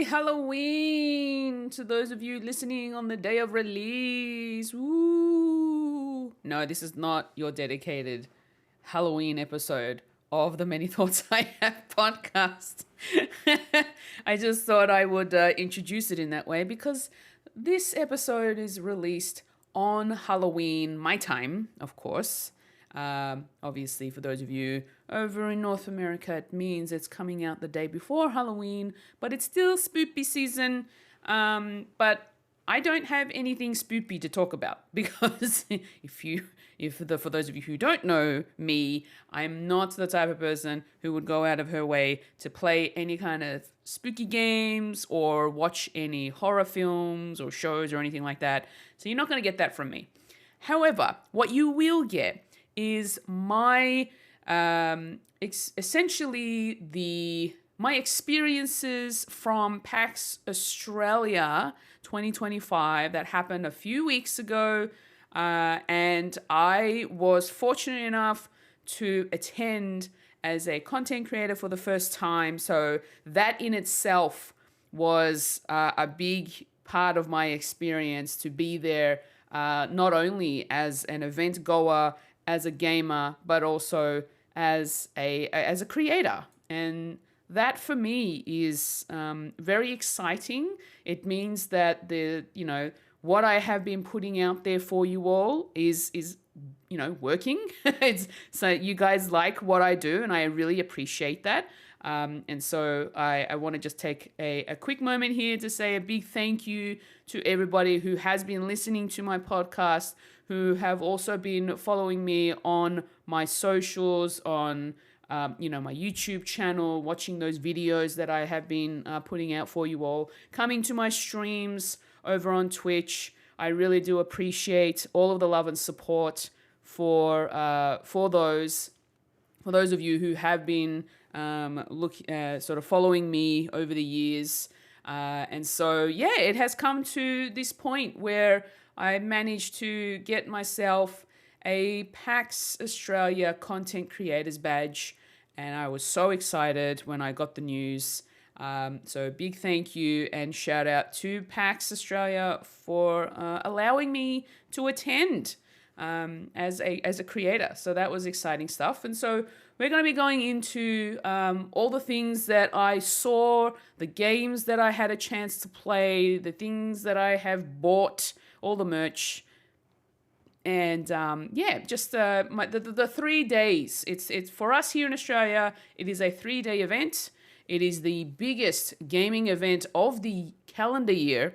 Halloween to those of you listening on the day of release. Woo! No, this is not your dedicated Halloween episode of the Many Thoughts I Have podcast. I just thought I would introduce it in that way because this episode is released on Halloween, my time, of course. Obviously, for those of you over in North America, it means it's coming out the day before Halloween, but it's still spoopy season. But I don't have anything spoopy to talk about because for those of you who don't know me, I'm not the type of person who would go out of her way to play any kind of spooky games or watch any horror films or shows or anything like that. So you're not going to get that from me. However, what you will get is my my experiences from PAX Australia 2025 that happened a few weeks ago, and I was fortunate enough to attend as a content creator for the first time. So that in itself was a big part of my experience to be there, not only as an event goer, as a gamer, but also as a creator. And that for me is very exciting. It means that what I have been putting out there for you all is working. So you guys like what I do, and I really appreciate that. And so I want to just take a quick moment here to say a big thank you to everybody who has been listening to my podcast, who have also been following me on my socials, on my YouTube channel, watching those videos that I have been putting out for you all, coming to my streams over on Twitch. I really do appreciate all of the love and support for those of you who have been sort of following me over the years. And so, yeah, it has come to this point where I managed to get myself a PAX Australia Content Creators Badge, and I was so excited when I got the news. So big thank you and shout out to PAX Australia for allowing me to attend as a creator. So that was exciting stuff. And so we're going to be going into all the things that I saw, the games that I had a chance to play, the things that I have bought, all the merch. And just the 3 days. It's for us here in Australia. It is a 3-day event. It is the biggest gaming event of the calendar year,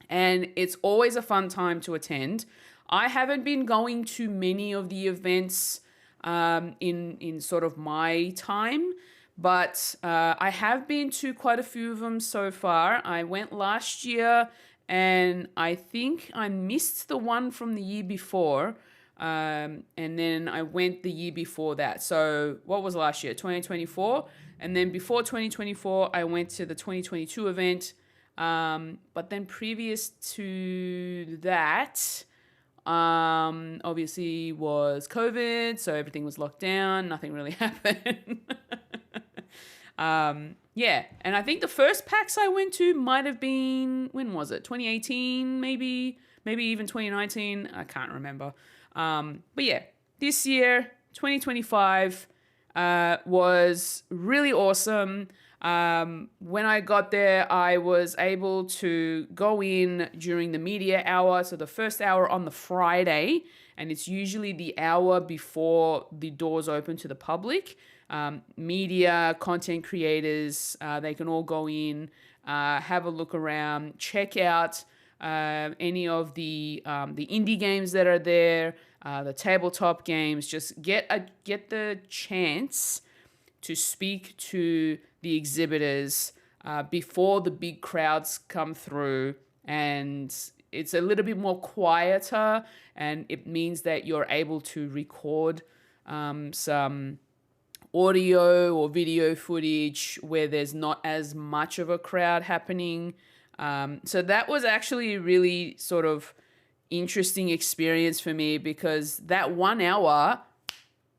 and it's always a fun time to attend. I haven't been going to many of the events in sort of my time, but I have been to quite a few of them so far. I went last year, and I think I missed the one from the year before. And then I went the year before that. So what was last year? 2024. And then before 2024, I went to the 2022 event. But then previous to that, obviously was COVID. So everything was locked down. Nothing really happened. And I think the first PAX I went to might have been, when was it? 2018, maybe even 2019. I can't remember. But yeah, this year, 2025, was really awesome. When I got there, I was able to go in during the media hour. So the first hour on the Friday, and it's usually the hour before the doors open to the public. Media, content creators, they can all go in, have a look around, check out any of the indie games that are there, the tabletop games. Just get the chance to speak to the exhibitors before the big crowds come through, and it's a little bit more quieter, and it means that you're able to record some audio or video footage where there's not as much of a crowd happening. So that was actually a really sort of interesting experience for me, because that 1 hour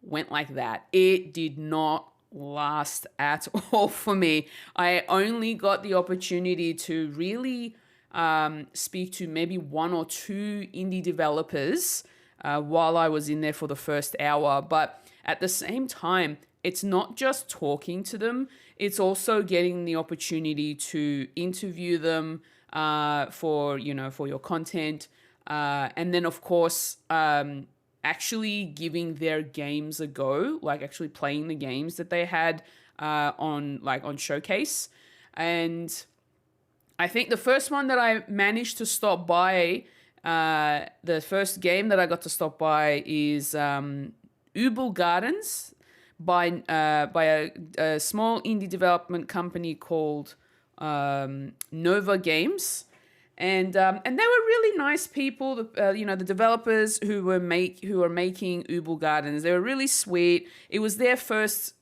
went like that. It did not last at all for me. I only got the opportunity to really speak to maybe one or two indie developers while I was in there for the first hour. But at the same time, it's not just talking to them, it's also getting the opportunity to interview them for, for your content. And then, of course, actually giving their games a go, like actually playing the games that they had on Showcase. And I think the first one that I managed to stop by, the first game that I got to stop by is Ubel Gardens by a small indie development company called Nova Games. And they were really nice people. The developers who are making Ubel Gardens, they were really sweet. It was their first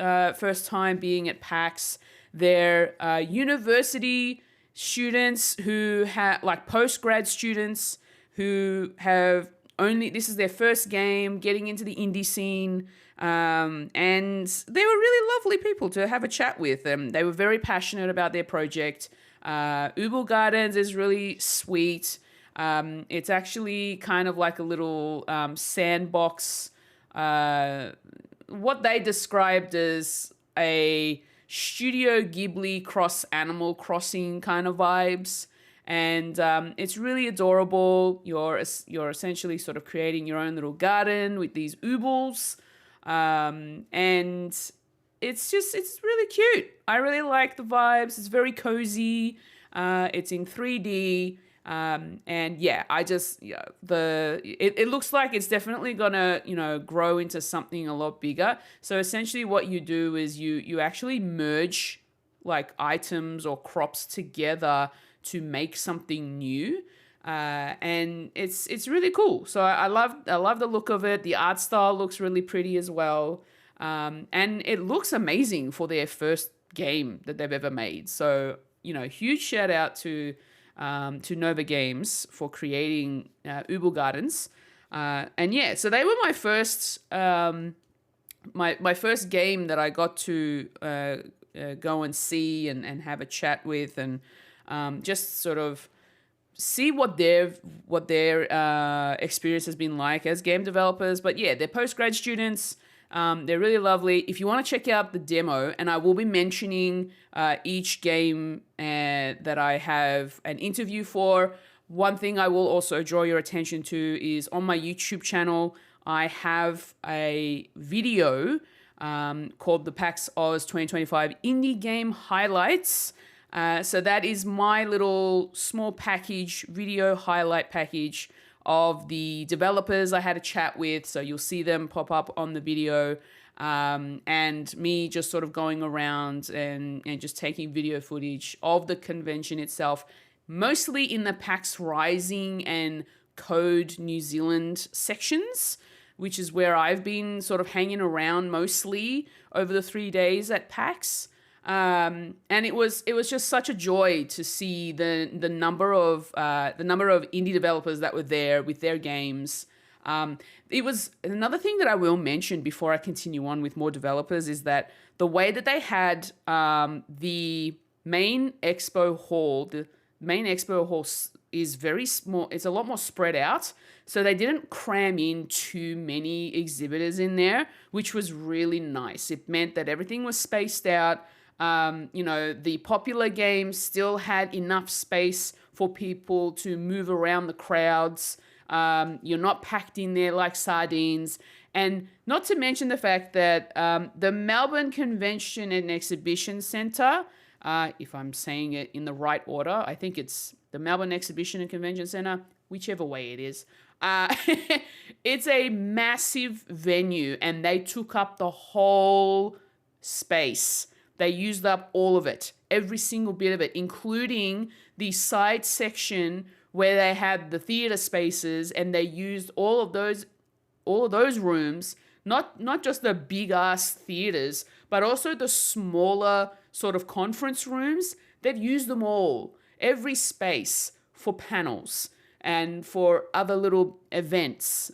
time being at PAX. They're university students who have, like, post-grad students who have this is their first game getting into the indie scene. And they were really lovely people to have a chat with. They were very passionate about their project. Ubel Gardens is really sweet. It's actually kind of like a little sandbox, what they described as a Studio Ghibli cross Animal Crossing kind of vibes. And it's really adorable. You're essentially sort of creating your own little garden with these Ubels. And it's really cute. I really like the vibes. It's very cozy. It's in 3D. And yeah, it looks like it's definitely gonna, grow into something a lot bigger. So essentially what you do is you actually merge like items or crops together to make something new. And it's really cool. So I love the look of it. The art style looks really pretty as well. And it looks amazing for their first game that they've ever made. So, huge shout out to Nova Games for creating Ubel Gardens. And yeah, so they were my first my first game that I got to go and see and have a chat with, and just sort of see what their experience has been like as game developers. But yeah, they're postgrad students. They're really lovely. If you want to check out the demo, and I will be mentioning each game that I have an interview for. One thing I will also draw your attention to is on my YouTube channel, I have a video called the PAX Aus 2025 Indie Game Highlights. So that is my little small video highlight package of the developers I had a chat with. So you'll see them pop up on the video, and me just sort of going around and just taking video footage of the convention itself, mostly in the PAX Rising and Code New Zealand sections, which is where I've been sort of hanging around mostly over the 3 days at PAX. And it was just such a joy to see the number of indie developers that were there with their games. It was another thing that I will mention before I continue on with more developers is that the way that they had the main expo hall, is very small. It's a lot more spread out. So they didn't cram in too many exhibitors in there, which was really nice. It meant that everything was spaced out. The popular games still had enough space for people to move around the crowds. You're not packed in there like sardines. And not to mention the fact that the Melbourne Convention and Exhibition Centre, if I'm saying it in the right order, I think it's the Melbourne Exhibition and Convention Centre, whichever way it is. It's a massive venue, and they took up the whole space. They used up all of it, every single bit of it, including the side section where they had the theater spaces, and they used all of those rooms, not just the big ass theaters, but also the smaller sort of conference rooms. They've used them all, every space, for panels and for other little events.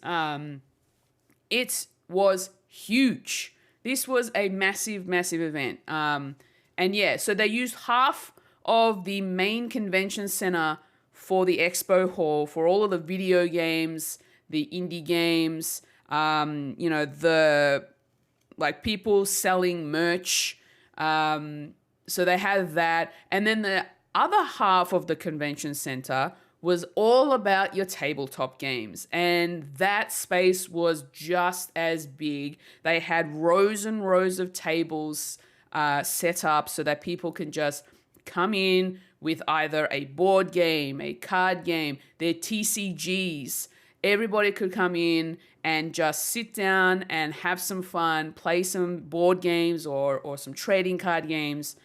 It was huge. This was a massive, massive event. And yeah, so they used half of the main convention center for the expo hall for all of the video games, the indie games, the like people selling merch. So they had that. And then the other half of the convention center was all about your tabletop games. And that space was just as big. They had rows and rows of tables set up so that people can just come in with either a board game, a card game, their TCGs. Everybody could come in and just sit down and have some fun, play some board games or some trading card games.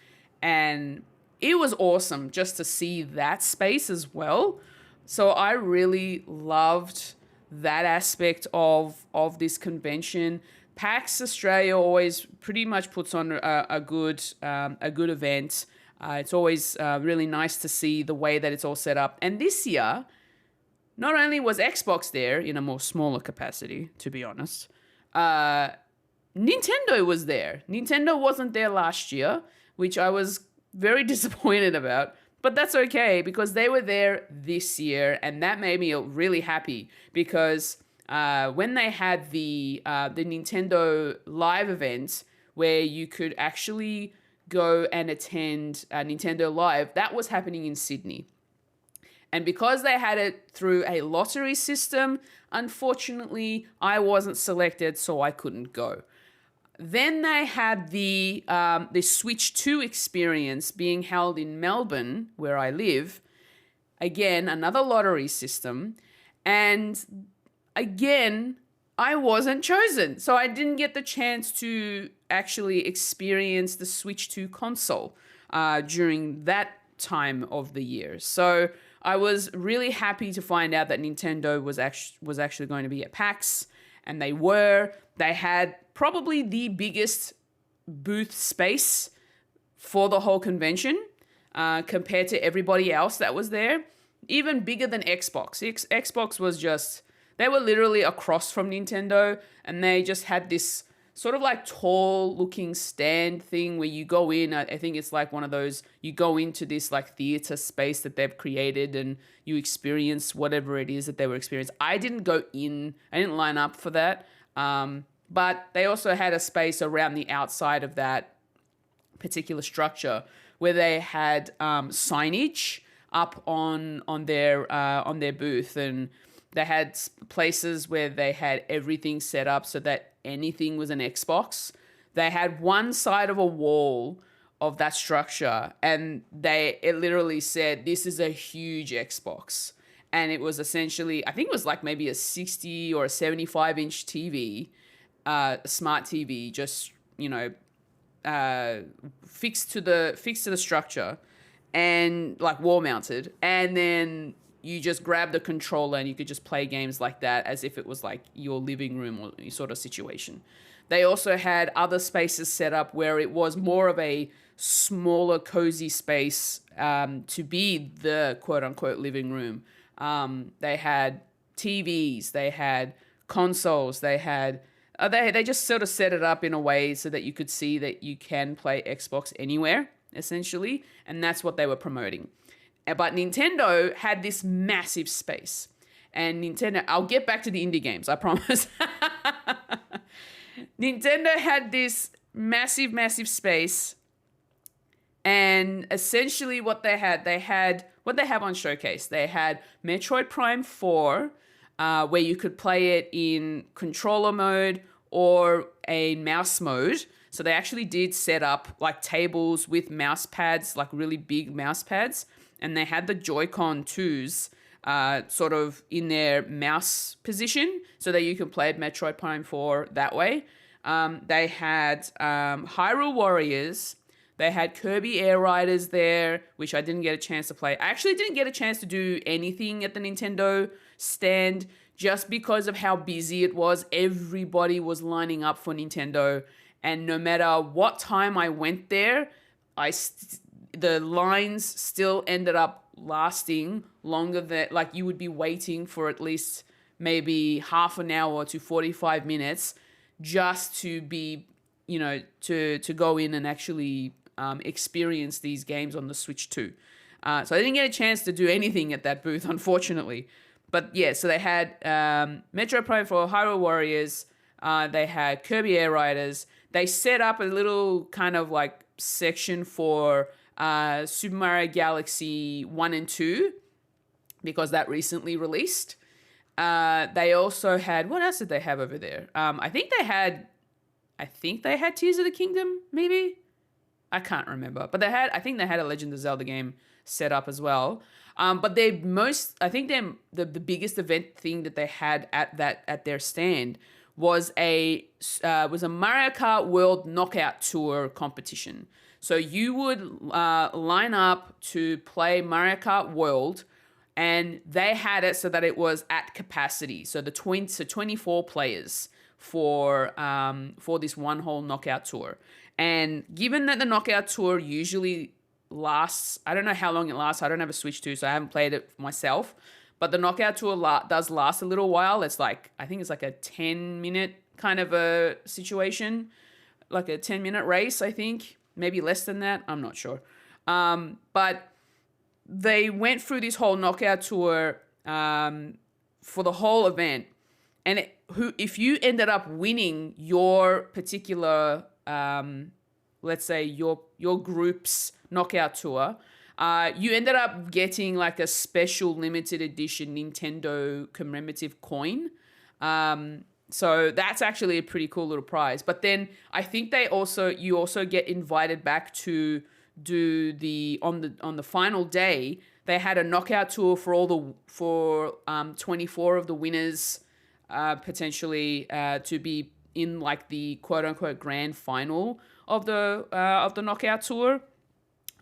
And it was awesome just to see that space as well. So I really loved that aspect of this convention. PAX Australia always pretty much puts on a good event. It's always really nice to see the way that it's all set up. And this year, not only was Xbox there in a more smaller capacity, to be honest, Nintendo was there. Nintendo wasn't there last year, which I was very disappointed about. But that's okay because they were there this year, and that made me really happy because when they had the Nintendo Live event where you could actually go and attend Nintendo Live, that was happening in Sydney. And because they had it through a lottery system, unfortunately, I wasn't selected, so I couldn't go. Then they had the Switch 2 experience being held in Melbourne, where I live. Again, another lottery system. And again, I wasn't chosen. So I didn't get the chance to actually experience the Switch 2 console during that time of the year. So I was really happy to find out that Nintendo was actually going to be at PAX, and they were. They had probably the biggest booth space for the whole convention compared to everybody else that was there. Even bigger than Xbox. Xbox was just, they were literally across from Nintendo, and they just had this sort of like tall looking stand thing where you go in. I think it's like one of those, you go into this like theater space that they've created and you experience whatever it is that they were experiencing. I didn't go in, I didn't line up for that. But they also had a space around the outside of that particular structure where they had signage up on their booth, and they had places where they had everything set up so that anything was an Xbox. They had one side of a wall of that structure, and it literally said, "This is a huge Xbox." And it was essentially, I think it was like maybe a 60 or a 75-inch TV, smart TV, just, fixed to the structure and like wall mounted. And then you just grab the controller and you could just play games like that as if it was like your living room or sort of situation. They also had other spaces set up where it was more of a smaller, cozy space to be the quote-unquote living room. They had TVs, they had consoles, they had they just sort of set it up in a way so that you could see that you can play Xbox anywhere, essentially, and that's what they were promoting. But Nintendo had this massive space, and Nintendo, I'll get back to the indie games, I promise. Nintendo had this massive, massive space, and essentially what they had what they have on Showcase. They had Metroid Prime 4, where you could play it in controller mode or a mouse mode. So they actually did set up like tables with mouse pads, like really big mouse pads, and they had the Joy-Con 2s sort of in their mouse position so that you could play Metroid Prime 4 that way. They had Hyrule Warriors. They had Kirby Air Riders there, which I didn't get a chance to play. I actually didn't get a chance to do anything at the Nintendo stand just because of how busy it was. Everybody was lining up for Nintendo, and no matter what time I went there, the lines still ended up lasting longer than, like, you would be waiting for at least maybe half an hour to 45 minutes just to be to go in and actually experience these games on the Switch too. So I didn't get a chance to do anything at that booth, unfortunately. But yeah, so they had Metro Prime 4, Hyrule Warriors. They had Kirby Air Riders. They set up a little kind of like section for Super Mario Galaxy 1 and 2 because that recently released. They also had, what else did they have over there? I think they had Tears of the Kingdom, maybe. I can't remember, but I think they had a Legend of Zelda game set up as well. But the biggest event thing that they had at their stand was a Mario Kart World Knockout Tour competition. So you would line up to play Mario Kart World, and they had it so that it was at capacity. So 24 players for this one whole knockout tour. And given that the knockout tour usually lasts, I don't know how long it lasts. I don't have a Switch 2, so I haven't played it myself. But the knockout tour does last a little while. I think it's like a 10-minute kind of a situation, like a 10-minute race, I think. Maybe less than that. I'm not sure. But they went through this whole knockout tour for the whole event. And if you ended up winning your particular, let's say your group's knockout tour, you ended up getting like a special limited edition Nintendo commemorative coin. So that's actually a pretty cool little prize. But then I think you also get invited back to do on the final day. They had a knockout tour for 24 of the winners, potentially to be in like the quote unquote grand final of the knockout tour.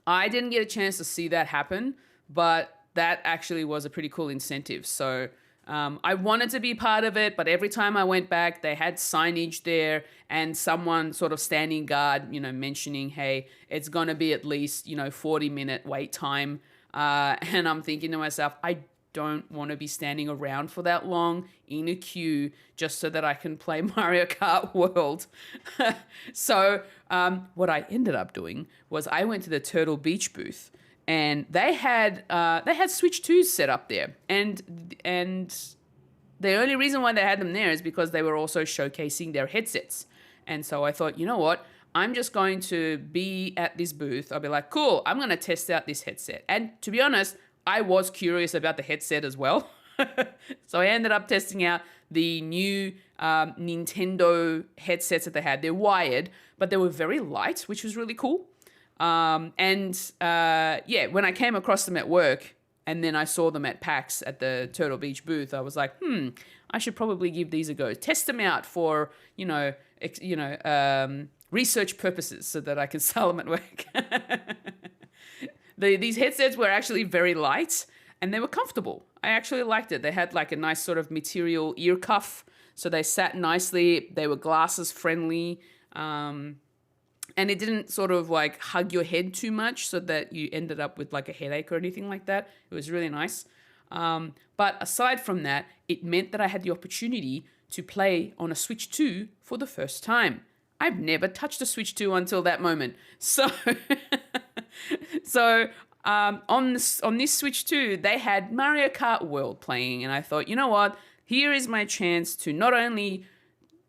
I didn't get a chance to see that happen, but that actually was a pretty cool incentive. So I wanted to be part of it, but every time I went back, they had signage there and someone sort of standing guard, mentioning, hey, it's going to be at least, 40-minute wait time. And I'm thinking to myself, I don't want to be standing around for that long in a queue just so that I can play Mario Kart World. So what I ended up doing was I went to the Turtle Beach booth, and they had Switch 2s set up there, and the only reason why they had them there is because they were also showcasing their headsets. And so I thought, you know what? I'm just going to be at this booth. I'll be like, cool, I'm going to test out this headset. And to be honest, I was curious about the headset as well. So I ended up testing out the new Nintendo headsets that they had. They're wired, but they were very light, which was really cool. When I came across them at work and then I saw them at PAX at the Turtle Beach booth, I was like, I should probably give these a go. Test them out for, research purposes so that I can sell them at work. These headsets were actually very light and they were comfortable. I actually liked it. They had like a nice sort of material ear cuff, so they sat nicely. They were glasses friendly. And it didn't sort of like hug your head too much so that you ended up with like a headache or anything like that. It was really nice. But aside from that, it meant that I had the opportunity to play on a Switch 2 for the first time. I've never touched a Switch 2 until that moment. So, on this Switch 2, they had Mario Kart World playing, and I thought, you know what? Here is my chance to not only,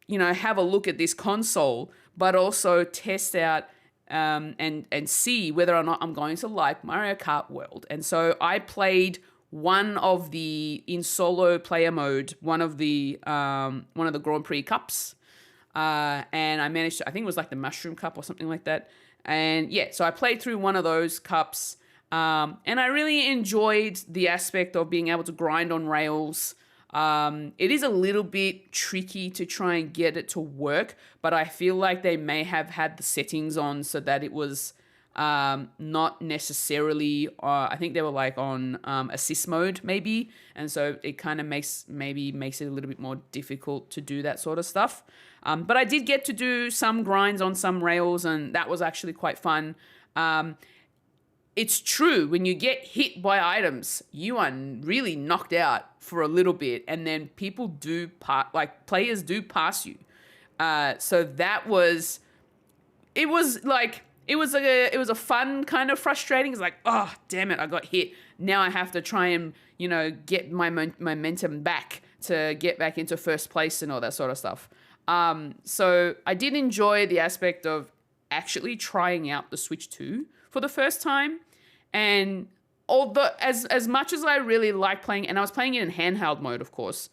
have a look at this console, but also test out and see whether or not I'm going to like Mario Kart World. And so I played in solo player mode, one of the Grand Prix Cups. And I managed to, I think it was like the Mushroom Cup or something like that. And yeah, so I played through one of those cups. And I really enjoyed the aspect of being able to grind on rails. It is a little bit tricky to try and get it to work, but I feel like they may have had the settings on so that it was not necessarily, I think they were like on assist mode maybe. And so it kind of makes it a little bit more difficult to do that sort of stuff. But I did get to do some grinds on some rails, and that was actually quite fun. It's true, when you get hit by items, you are really knocked out for a little bit, and then players do pass you. So that was it was like it was a fun kind of frustrating. It's like, oh damn it, I got hit. Now I have to try and get my momentum back to get back into first place and all that sort of stuff. So I did enjoy the aspect of actually trying out the Switch 2 for the first time, and although as much as I really like playing, and I was playing it in handheld mode, of course.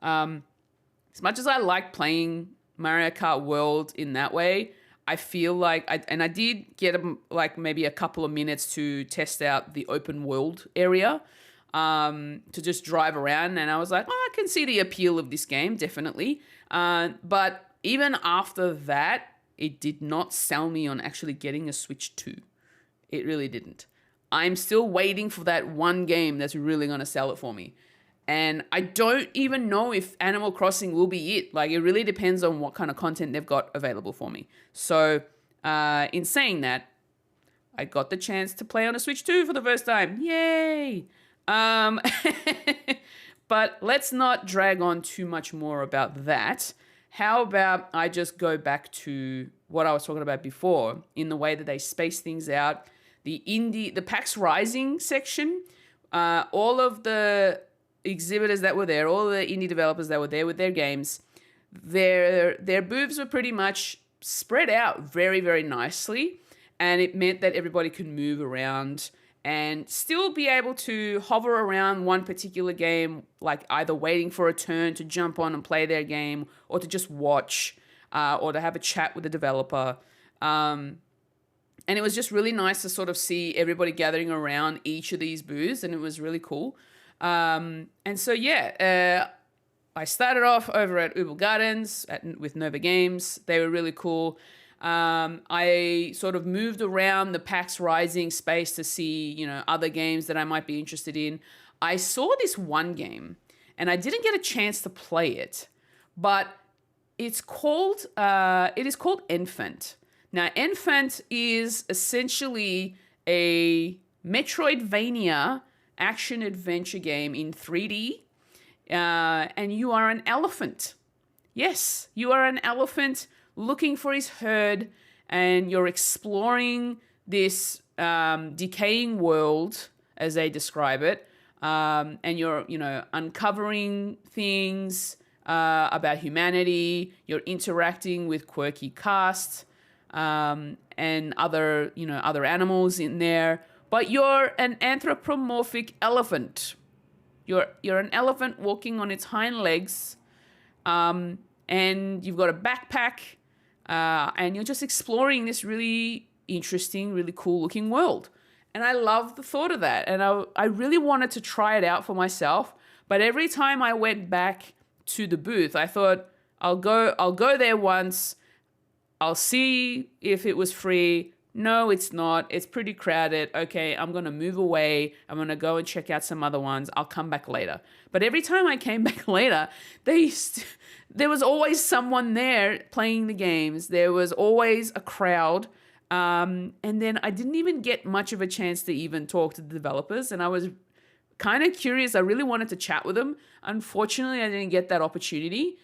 As much as I like playing Mario Kart World in that way, I feel like I did get like maybe a couple of minutes to test out the open world area, to just drive around, and I was like, oh, I can see the appeal of this game, definitely. But even after that, it did not sell me on actually getting a Switch 2. It really didn't. I'm still waiting for that one game that's really going to sell it for me. And I don't even know if Animal Crossing will be it. Like, it really depends on what kind of content they've got available for me. So, in saying that, I got the chance to play on a Switch 2 for the first time. Yay! But let's not drag on too much more about that. How about I just go back to what I was talking about before in the way that they space things out. The PAX Rising section, all of the exhibitors that were there, all the indie developers that were there with their games, their booths were pretty much spread out very, very nicely. And it meant that everybody could move around and still be able to hover around one particular game, like either waiting for a turn to jump on and play their game, or to just watch, or to have a chat with the developer. And it was just really nice to sort of see everybody gathering around each of these booths, and it was really cool. And so, yeah, I started off over at Uber Gardens with Nova Games. They were really cool. I sort of moved around the PAX Rising space to see, other games that I might be interested in. I saw this one game, and I didn't get a chance to play it, but it is called Enfant. Now, Enfant is essentially a Metroidvania action-adventure game in 3D, and you are an elephant. Yes, you are an elephant looking for his herd, and you're exploring this decaying world, as they describe it, and you're, uncovering things about humanity. You're interacting with quirky casts, and other animals in there. But you're an anthropomorphic elephant. You're an elephant walking on its hind legs, and you've got a backpack, and you're just exploring this really interesting, really cool looking world. And I love the thought of that. And I really wanted to try it out for myself. But every time I went back to the booth, I thought, I'll go there once. I'll see if it was free. No, it's not. It's pretty crowded. Okay, I'm going to move away. I'm going to go and check out some other ones. I'll come back later. But every time I came back later, there was always someone there playing the games. There was always a crowd. And then I didn't even get much of a chance to even talk to the developers. And I was kind of curious. I really wanted to chat with them. Unfortunately, I didn't get that opportunity.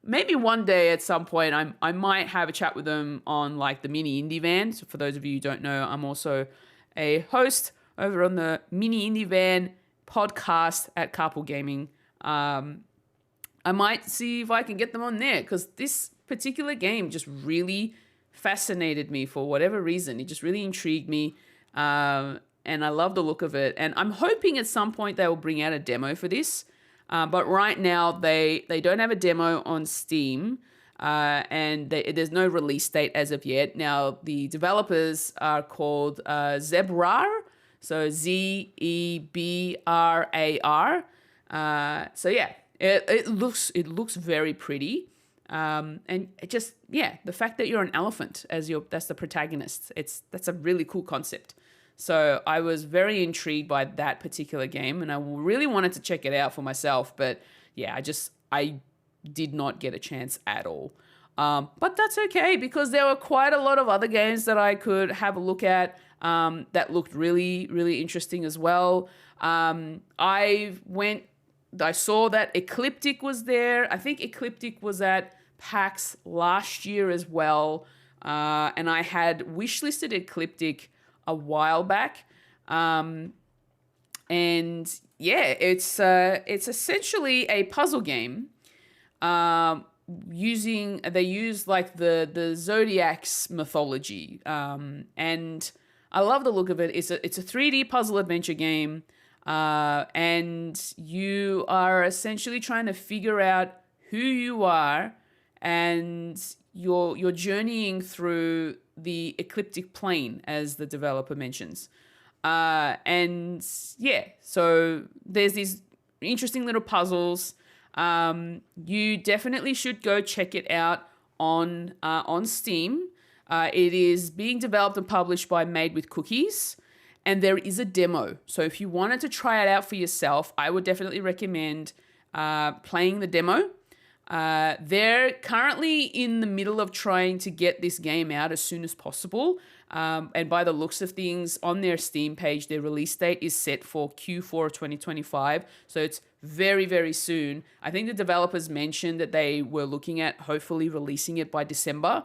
Maybe one day at some point I might have a chat with them on like the Mini Indie Van. So for those of you who don't know, I'm also a host over on the Mini Indie Van podcast at Carpool Gaming. I might see if I can get them on there, because this particular game just really fascinated me for whatever reason. It just really intrigued me, and I love the look of it. And I'm hoping at some point they will bring out a demo for this. But right now, they don't have a demo on Steam, and there's no release date as of yet. Now, the developers are called Zebrar, so Zebrar. So yeah, it looks very pretty, and it just, yeah, the fact that you're an elephant that's the protagonist. That's a really cool concept. So I was very intrigued by that particular game, and I really wanted to check it out for myself. But yeah, I did not get a chance at all. But that's okay, because there were quite a lot of other games that I could have a look at that looked really, really interesting as well. I saw that Ecliptic was there. I think Ecliptic was at PAX last year as well. and I had wishlisted Ecliptic a while back. And yeah, it's essentially a puzzle game. They use like the Zodiac's mythology, and I love the look of it. It's a 3D puzzle adventure game, and you are essentially trying to figure out who you are, and you're journeying through the ecliptic plane, as the developer mentions. And yeah, so there's these interesting little puzzles. You definitely should go check it out on Steam. It is being developed and published by Made with Cookies, and there is a demo. So if you wanted to try it out for yourself, I would definitely recommend playing the demo. They're currently in the middle of trying to get this game out as soon as possible. And by the looks of things, on their Steam page, their release date is set for Q4 of 2025. So it's very, very soon. I think the developers mentioned that they were looking at hopefully releasing it by December.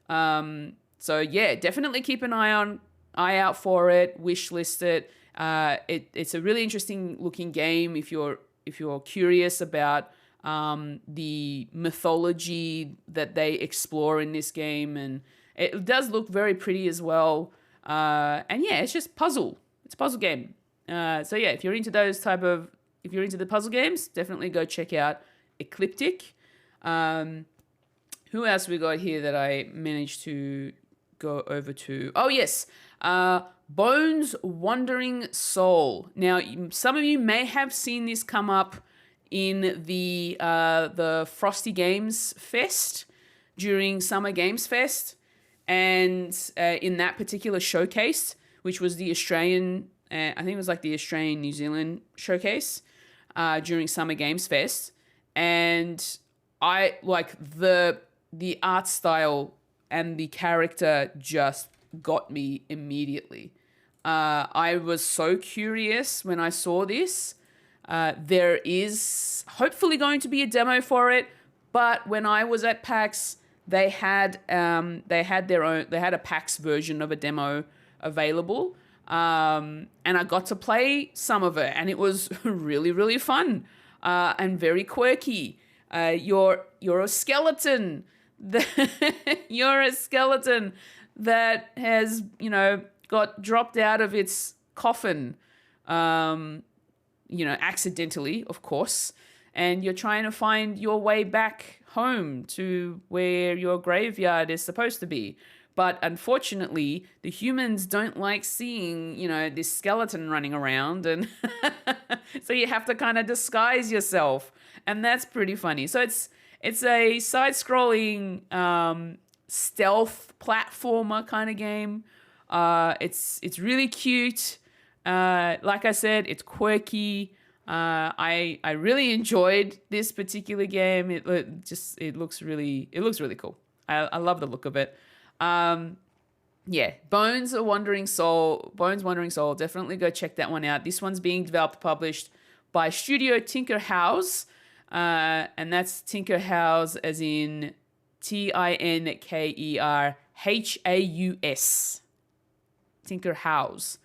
So yeah, definitely keep an eye out for it. Wishlist it. It's a really interesting looking game if you're curious about the mythology that they explore in this game, and it does look very pretty as well. And yeah, it's just puzzle. It's a puzzle game. So yeah, if you're into the puzzle games, definitely go check out Ecliptic. Who else we got here that I managed to go over to? Oh yes, Bones Wandering Soul. Now, some of you may have seen this come up in the Frosty Games Fest during Summer Games Fest, and in that particular showcase, which was the Australian, I think it was like the Australian New Zealand showcase during Summer Games Fest, and I like the art style and the character just got me immediately. I was so curious when I saw this. There is hopefully going to be a demo for it, but when I was at PAX, they had a PAX version of a demo available, and I got to play some of it, and it was really, really fun, and very quirky. You're a skeleton. You're a skeleton that has, got dropped out of its coffin, accidentally, of course, and you're trying to find your way back home to where your graveyard is supposed to be. But unfortunately, the humans don't like seeing, this skeleton running around, and so you have to kind of disguise yourself, and that's pretty funny. So it's a side-scrolling stealth platformer kind of game. It's really cute. Like I said, it's quirky. I really enjoyed this particular game. It looks really cool. I love the look of it. Yeah, Bones Wandering Soul. Definitely go check that one out. This one's being developed, published by Studio Tinker House, and that's Tinker House as in TinkerHaus. Tinker House.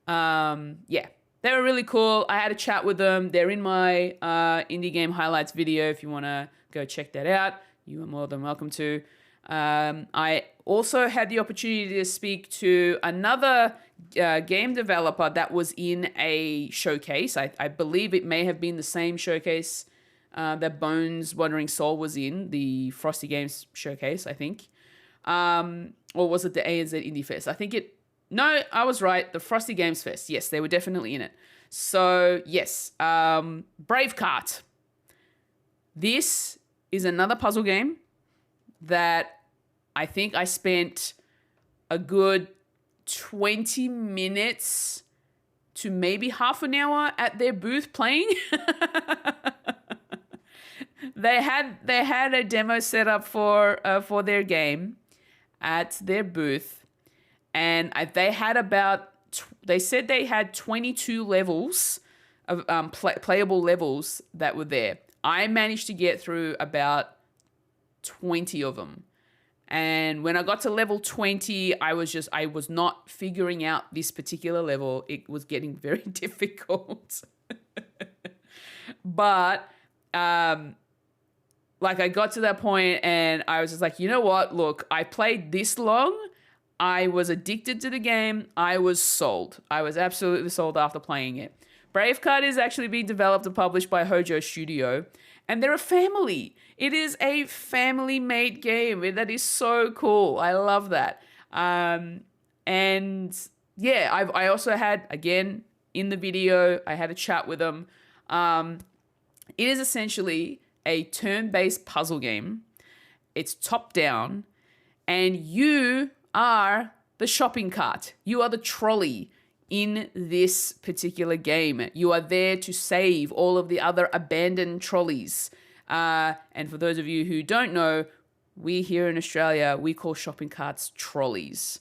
Yeah, they were really cool. I had a chat with them. They're in my indie game highlights video. If you want to go check that out, you are more than welcome to. I also had the opportunity to speak to another game developer that was in a showcase. I believe it may have been the same showcase that Bones Wandering Soul was in, the Frosty Games showcase, I think. Or was it the ANZ Indie Fest? No, I was right. The Frosty Games Fest. Yes, they were definitely in it. So, yes. Braveheart. This is another puzzle game that I think I spent a good 20 minutes to maybe half an hour at their booth playing. They had a demo set up for their game at their booth, and they said they had 22 levels of playable levels that were there. I managed to get through about 20 of them, And when I got to level 20, I was not figuring out this particular level. It was getting very difficult. But like I got to that point and I was just like, you know what? Look, I played this long. I was addicted to the game. I was sold. I was absolutely sold after playing it. Bravecard is actually being developed and published by Hojo Studio, and they're a family. It is a family-made game. That is so cool. I love that. And yeah, I also had, again, in the video, I had a chat with them. It is essentially a turn-based puzzle game. It's top-down, and you are the shopping cart. You are the trolley in this particular game. You are there to save all of the other abandoned trolleys. And for those of you who don't know, we here in Australia, we call shopping carts trolleys.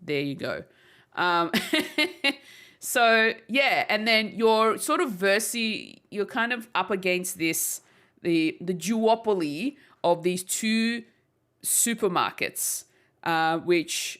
There you go. So yeah, and then you're sort of you're kind of up against this, the duopoly of these two supermarkets, which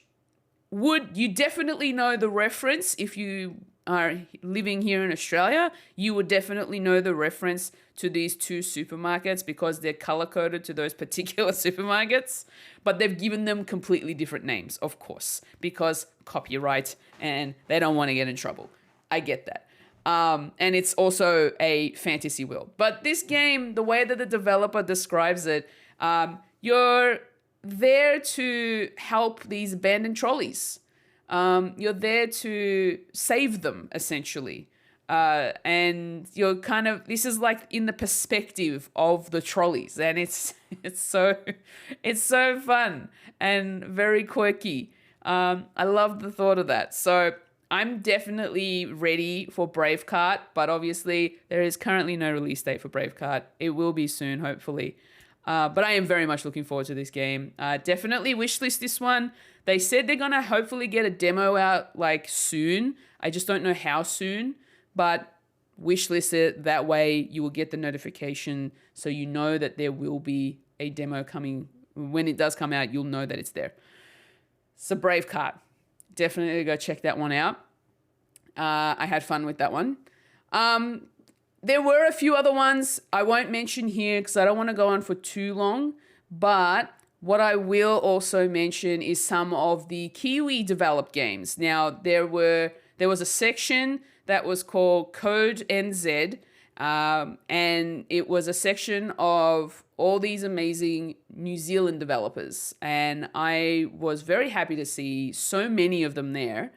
you definitely know the reference if you are living here in Australia. You would definitely know the reference to these two supermarkets because they're color coded to those particular supermarkets, but they've given them completely different names, of course, because copyright and they don't want to get in trouble. I get that. And it's also a fantasy world. But this game, the way that the developer describes it, you're there to help these abandoned trolleys. You're there to save them, essentially. And you're this is like in the perspective of the trolleys. And it's so fun and very quirky. I love the thought of that. So I'm definitely ready for Braveheart, but obviously there is currently no release date for Braveheart. It will be soon, hopefully. But I am very much looking forward to this game. Definitely wishlist this one. They said they're going to hopefully get a demo out like soon. I just don't know how soon, but wishlist it. That way you will get the notification so you know that there will be a demo coming. When it does come out, you'll know that it's there. So Braveheart. Definitely go check that one out. I had fun with that one. There were a few other ones I won't mention here because I don't want to go on for too long. But what I will also mention is some of the Kiwi developed games. Now, there was a section that was called Code NZ, and it was a section of all these amazing New Zealand developers. And I was very happy to see so many of them there.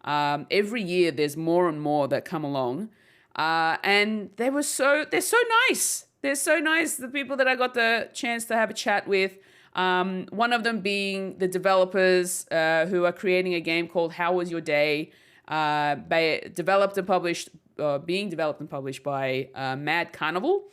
Every year there's more and more that come along. And they're so nice. They're so nice. The people that I got the chance to have a chat with, one of them being the developers who are creating a game called How Was Your Day? Being developed and published by Mad Carnival.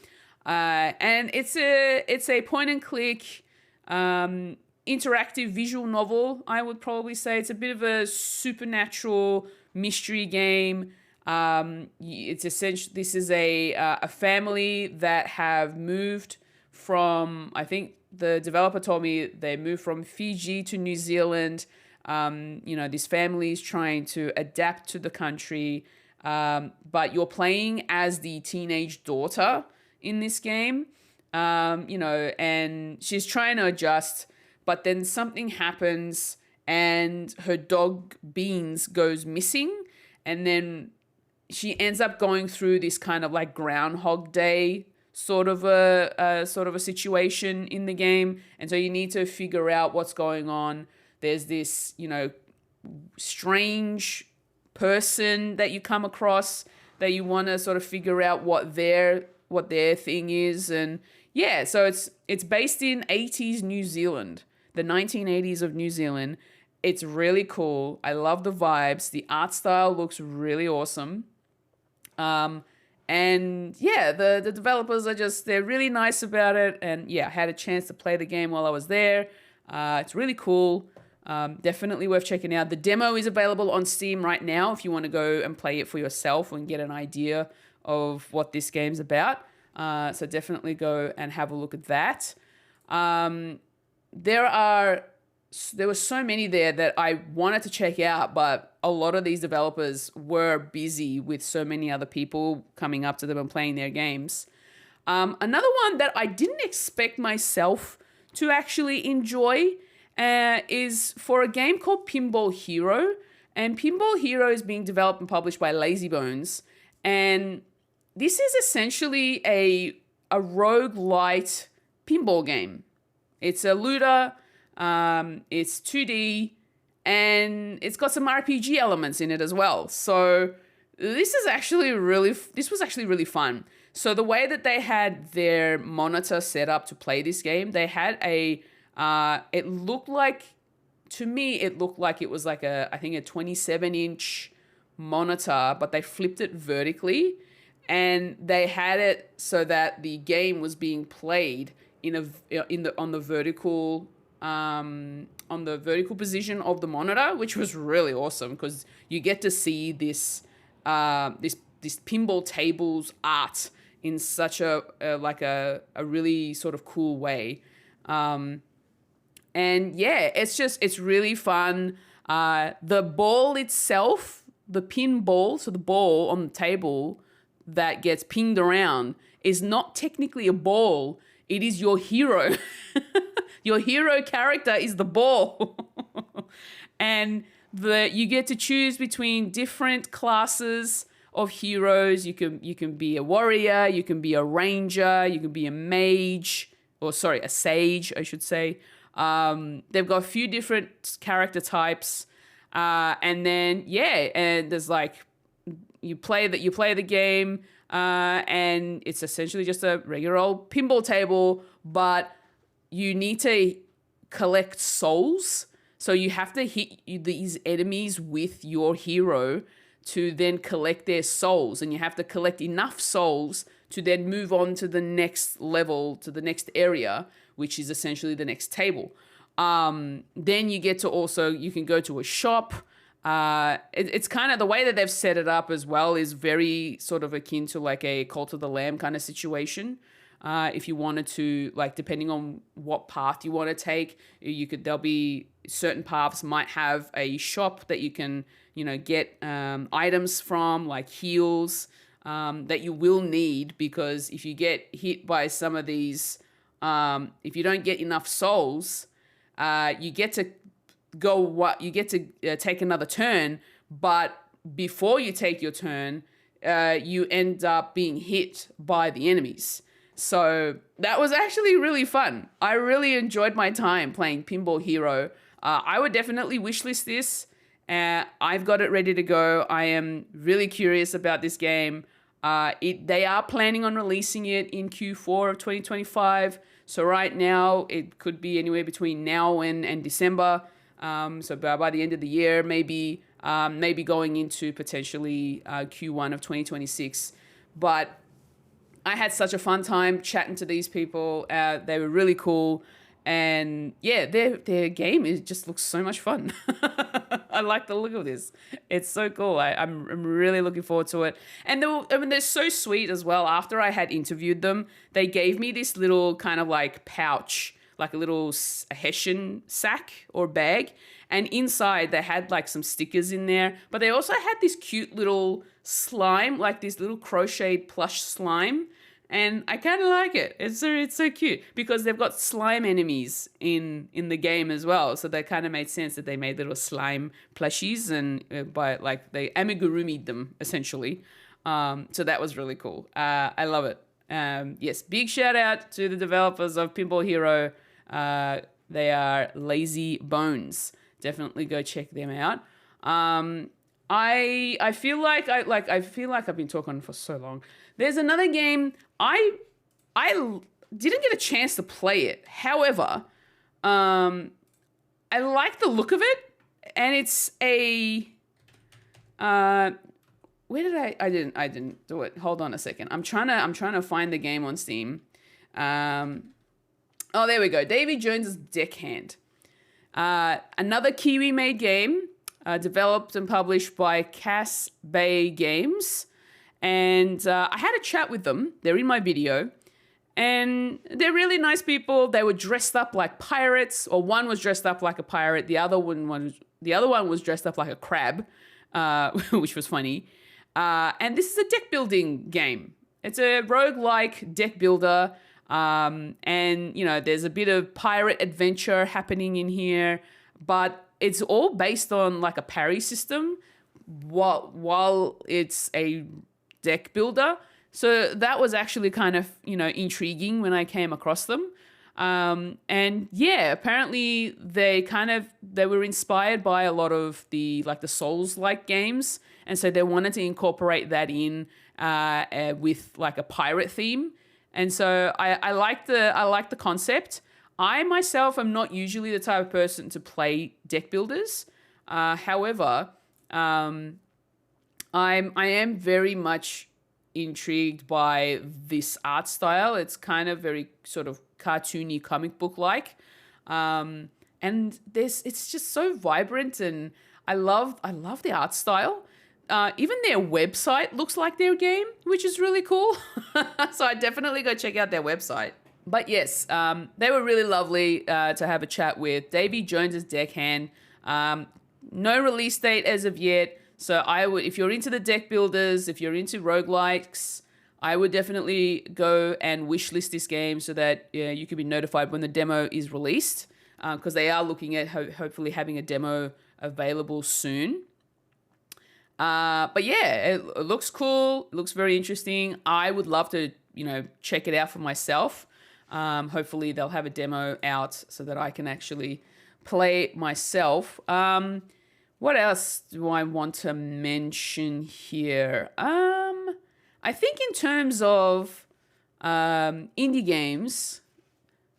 And it's a point and click interactive visual novel, I would probably say. It's a bit of a supernatural mystery game. It's essentially, this is a family that have moved from, I think the developer told me they moved from Fiji to New Zealand. This family is trying to adapt to the country, but you're playing as the teenage daughter in this game, and she's trying to adjust, but then something happens and her dog Beans goes missing, and then she ends up going through this kind of like Groundhog Day sort of a situation in the game, and so you need to figure out what's going on. There's this, strange person that you come across that you want to sort of figure out what their thing is, and yeah, so it's based in 80s New Zealand, the 1980s of New Zealand. It's really cool. I love the vibes. The art style looks really awesome. And yeah, the developers they're really nice about it. And yeah, I had a chance to play the game while I was there. It's really cool. Definitely worth checking out. The demo is available on Steam right now if you want to go and play it for yourself and get an idea of what this game's about. So definitely go and have a look at that. There are there were so many there that I wanted to check out, but a lot of these developers were busy with so many other people coming up to them and playing their games. Another one that I didn't expect myself to actually enjoy is for a game called Pinball Hero. And Pinball Hero is being developed and published by Lazybones. And this is essentially a roguelite pinball game. It's a looter, it's 2D, and it's got some RPG elements in it as well. So this was actually really fun. So the way that they had their monitor set up to play this game, they had it looked like it was like I think a 27-inch monitor, but they flipped it vertically, and they had it so that the game was being played on the vertical position of the monitor, which was really awesome because you get to see this pinball table's art in such a really sort of cool way. And yeah, it's really fun. The ball itself, the pin ball, so the ball on the table that gets pinged around is not technically a ball. It is your hero. Your hero character is the ball. And you get to choose between different classes of heroes. You can be a warrior, you can be a ranger, you can be a mage, a sage, I should say. They've got a few different character types, and then and there's like you play the game, and it's essentially just a regular old pinball table, but you need to collect souls. So you have to hit these enemies with your hero to then collect their souls, and you have to collect enough souls to then move on to the next level, to the next area, which is essentially the next table. Then you get to you can go to a shop. It's kind of the way that they've set it up as well is very sort of akin to like a Cult of the Lamb kind of situation. If you wanted to, like, depending on what path you want to take, there'll be certain paths might have a shop that you can, get items from, like heals, that you will need, because if you get hit by some of these, if you don't get enough souls, you get to take another turn, but before you take your turn, you end up being hit by the enemies. So that was actually really fun. I really enjoyed my time playing Pinball Hero. I would definitely wishlist this. I've got it ready to go. I am really curious about this game. They are planning on releasing it in Q4 of 2025. So right now, it could be anywhere between now and December. So by the end of the year, maybe going into potentially Q1 of 2026. But I had such a fun time chatting to these people. They were really cool. And yeah, their game just looks so much fun. I like the look of this. It's so cool. I'm really looking forward to it. And they're so sweet as well. After I had interviewed them, they gave me this little kind of like pouch, like a little Hessian sack or bag. And inside they had like some stickers in there. But they also had this cute little slime, like this little crocheted plush slime. And I kind of like it. It's so cute because they've got slime enemies in the game as well. So that kind of made sense that they made little slime plushies and they amigurumi'd them essentially. So that was really cool. I love it. Yes, big shout out to the developers of Pinball Hero. They are Lazybones. Definitely go check them out. I feel like I've been talking for so long. There's another game. I didn't get a chance to play it. However, I like the look of it, and it's a where did I didn't do it. Hold on a second. I'm trying to find the game on Steam. Oh, there we go. Davy Jones's Deckhand. Another Kiwi-made game, developed and published by Cass Bay Games. And I had a chat with them. They're in my video. And they're really nice people. They were dressed up like pirates, or one was dressed up like a pirate. The other one was dressed up like a crab, which was funny. And this is a deck building game. It's a roguelike deck builder. And, there's a bit of pirate adventure happening in here, but it's all based on like a parry system while it's a deck builder. So that was actually kind of, intriguing when I came across them. And yeah, apparently they were inspired by a lot of the Souls-like games. And so they wanted to incorporate that in with like a pirate theme. And so I like the concept. I myself am not usually the type of person to play deck builders. However, I am very much intrigued by this art style. It's kind of very sort of cartoony, comic book like, and it's just so vibrant, and I love the art style. Even their website looks like their game, which is really cool. So I definitely go check out their website. But yes, they were really lovely to have a chat with. Davy Jones's Deckhand. No release date as of yet. So if you're into the deck builders, if you're into roguelikes, I would definitely go and wishlist this game so that you can be notified when the demo is released, because they are looking at hopefully having a demo available soon. But yeah, it looks cool. It looks very interesting. I would love to, check it out for myself. Hopefully they'll have a demo out so that I can actually play it myself. What else do I want to mention here? I think in terms of indie games,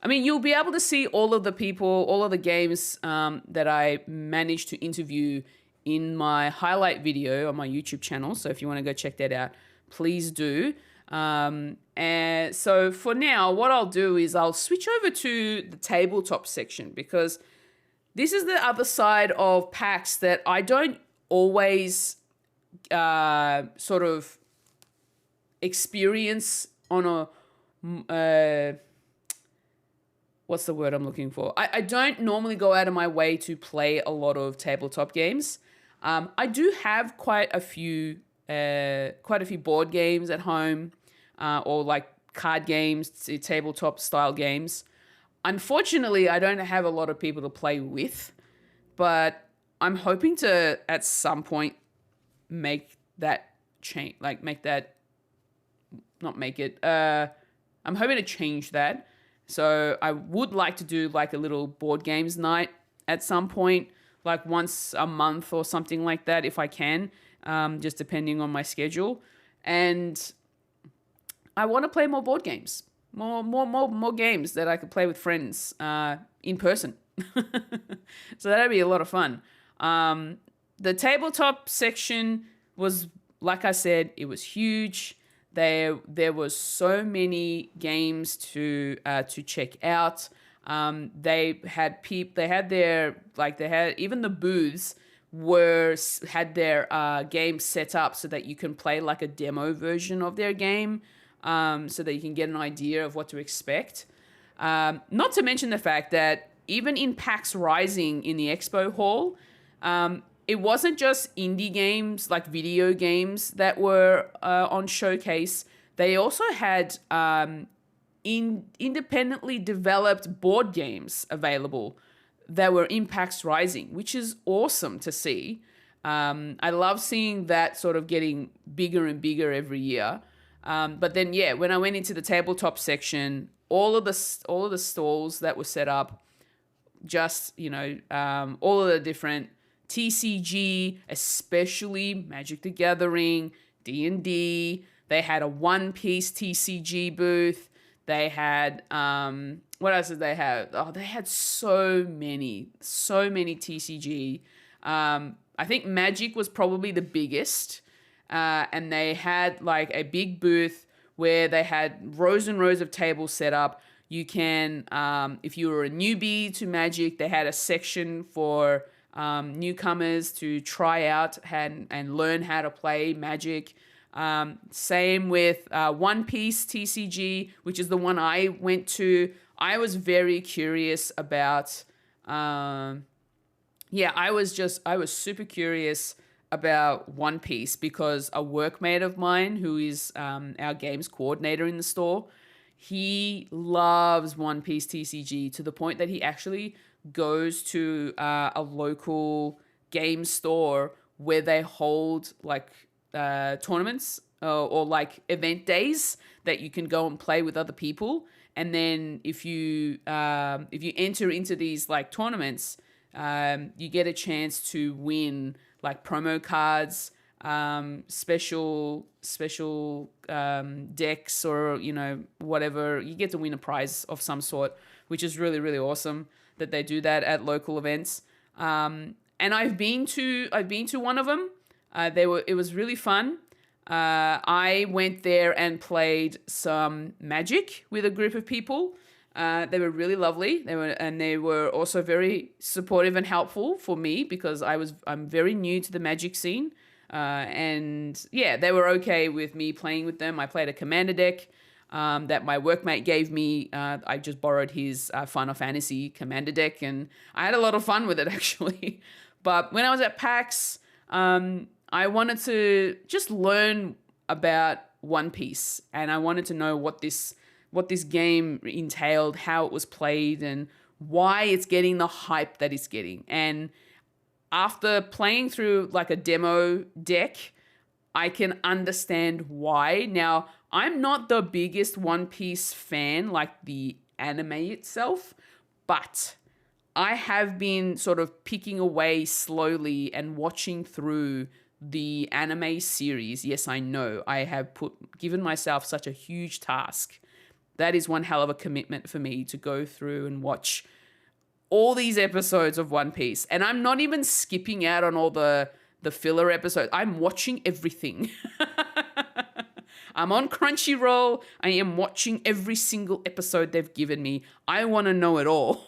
I mean, you'll be able to see all of the games that I managed to interview in my highlight video on my YouTube channel. So if you want to go check that out, please do. And so for now, what I'll do is I'll switch over to the tabletop section, because this is the other side of PAX that I don't always sort of experience on a what's the word I'm looking for? I don't normally go out of my way to play a lot of tabletop games. I do have quite a few board games at home, or like card games, tabletop style games. Unfortunately, I don't have a lot of people to play with, but I'm hoping to at some point make that change, I'm hoping to change that. So I would like to do like a little board games night at some point, like once a month or something like that, if I can, just depending on my schedule. And I want to play more board games, more games that I could play with friends in person. So that'd be a lot of fun. The tabletop section was, like I said, it was huge. There was so many games to check out. They had even the booths had their games set up so that you can play like a demo version of their game, so that you can get an idea of what to expect. Not to mention the fact that even in PAX Rising in the expo hall, it wasn't just indie games, like video games, that were on showcase. They also had independently developed board games available that were in PAX Rising, which is awesome to see. I love seeing that sort of getting bigger and bigger every year. But then, yeah, when I went into the tabletop section, all of the stalls that were set up, just, all of the different TCG, especially Magic the Gathering, D&D. They had a One Piece TCG booth. They had, what else did they have? Oh, they had so many TCG. I think Magic was probably the biggest. And they had like a big booth where they had rows and rows of tables set up. You can, if you were a newbie to Magic, they had a section for newcomers to try out and learn how to play Magic. Same with One Piece TCG, which is the one I went to. I was very curious about. I was super curious about One Piece because a workmate of mine, who is our games coordinator in the store, he loves One Piece TCG to the point that he actually goes to a local game store where they hold like tournaments or like event days that you can go and play with other people. And then if you enter into these like tournaments, you get a chance to win like promo cards, special decks, or whatever. You get to win a prize of some sort, which is really really awesome that they do that at local events. And I've been to one of them. It was really fun. I went there and played some Magic with a group of people. They were really lovely. They were also very supportive and helpful for me because I'm very new to the Magic scene. And yeah, they were okay with me playing with them. I played a commander deck that my workmate gave me. I just borrowed his Final Fantasy commander deck, and I had a lot of fun with it actually. But when I was at PAX, I wanted to just learn about One Piece, and I wanted to know what this game entailed, how it was played, and why it's getting the hype that it's getting. And after playing through like a demo deck, I can understand why. Now, I'm not the biggest One Piece fan, like the anime itself, but I have been sort of picking away slowly and watching through the anime series. Yes, I know. I have given myself such a huge task. That is one hell of a commitment for me to go through and watch all these episodes of One Piece. And I'm not even skipping out on all the filler episodes. I'm watching everything. I'm on Crunchyroll. I am watching every single episode they've given me. I want to know it all.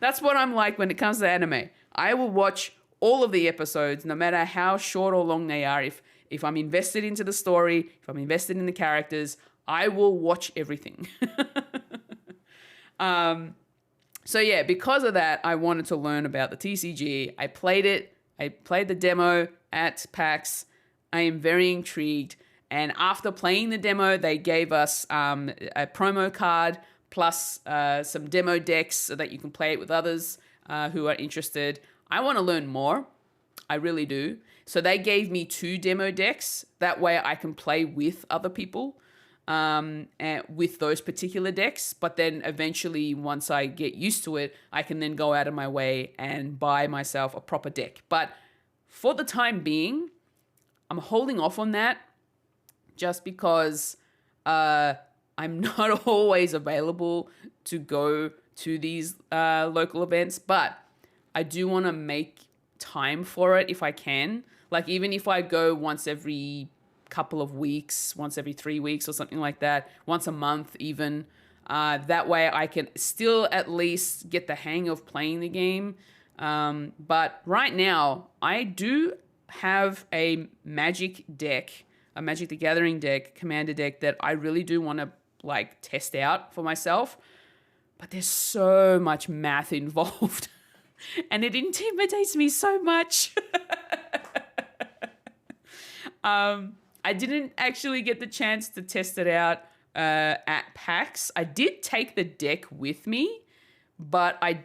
That's what I'm like when it comes to anime. I will watch all of the episodes, no matter how short or long they are. If I'm invested into the story, if I'm invested in the characters, I will watch everything. So yeah, because of that, I wanted to learn about the TCG. I played it. I played the demo at PAX. I am very intrigued. And after playing the demo, they gave us a promo card plus some demo decks so that you can play it with others who are interested. I want to learn more. I really do. So they gave me 2 demo decks. That way I can play with other people and with those particular decks. But then eventually, once I get used to it, I can then go out of my way and buy myself a proper deck. But for the time being, I'm holding off on that just because I'm not always available to go to these local events. But I do want to make time for it if I can. Like, even if I go once every couple of weeks, once every 3 weeks or something like that, once a month even, that way I can still at least get the hang of playing the game. But right now, I do have a Magic deck, a Magic the Gathering deck, commander deck that I really do want to like test out for myself. But there's so much math involved. And it intimidates me so much. I didn't actually get the chance to test it out at PAX. I did take the deck with me, but I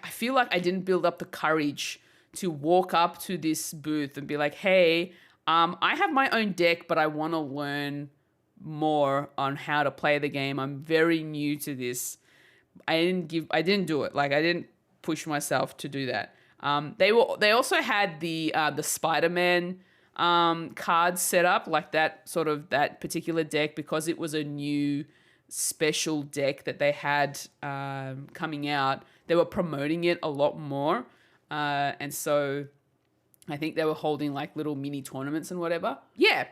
feel like I didn't build up the courage to walk up to this booth and be like, hey, I have my own deck, but I want to learn more on how to play the game. I'm very new to this. I didn't do it. Like, I didn't push myself to do that. They also had the Spider-Man cards set up, like that particular deck, because it was a new special deck that they had coming out. They were promoting it a lot more. And so I think they were holding like little mini tournaments and whatever. Yeah,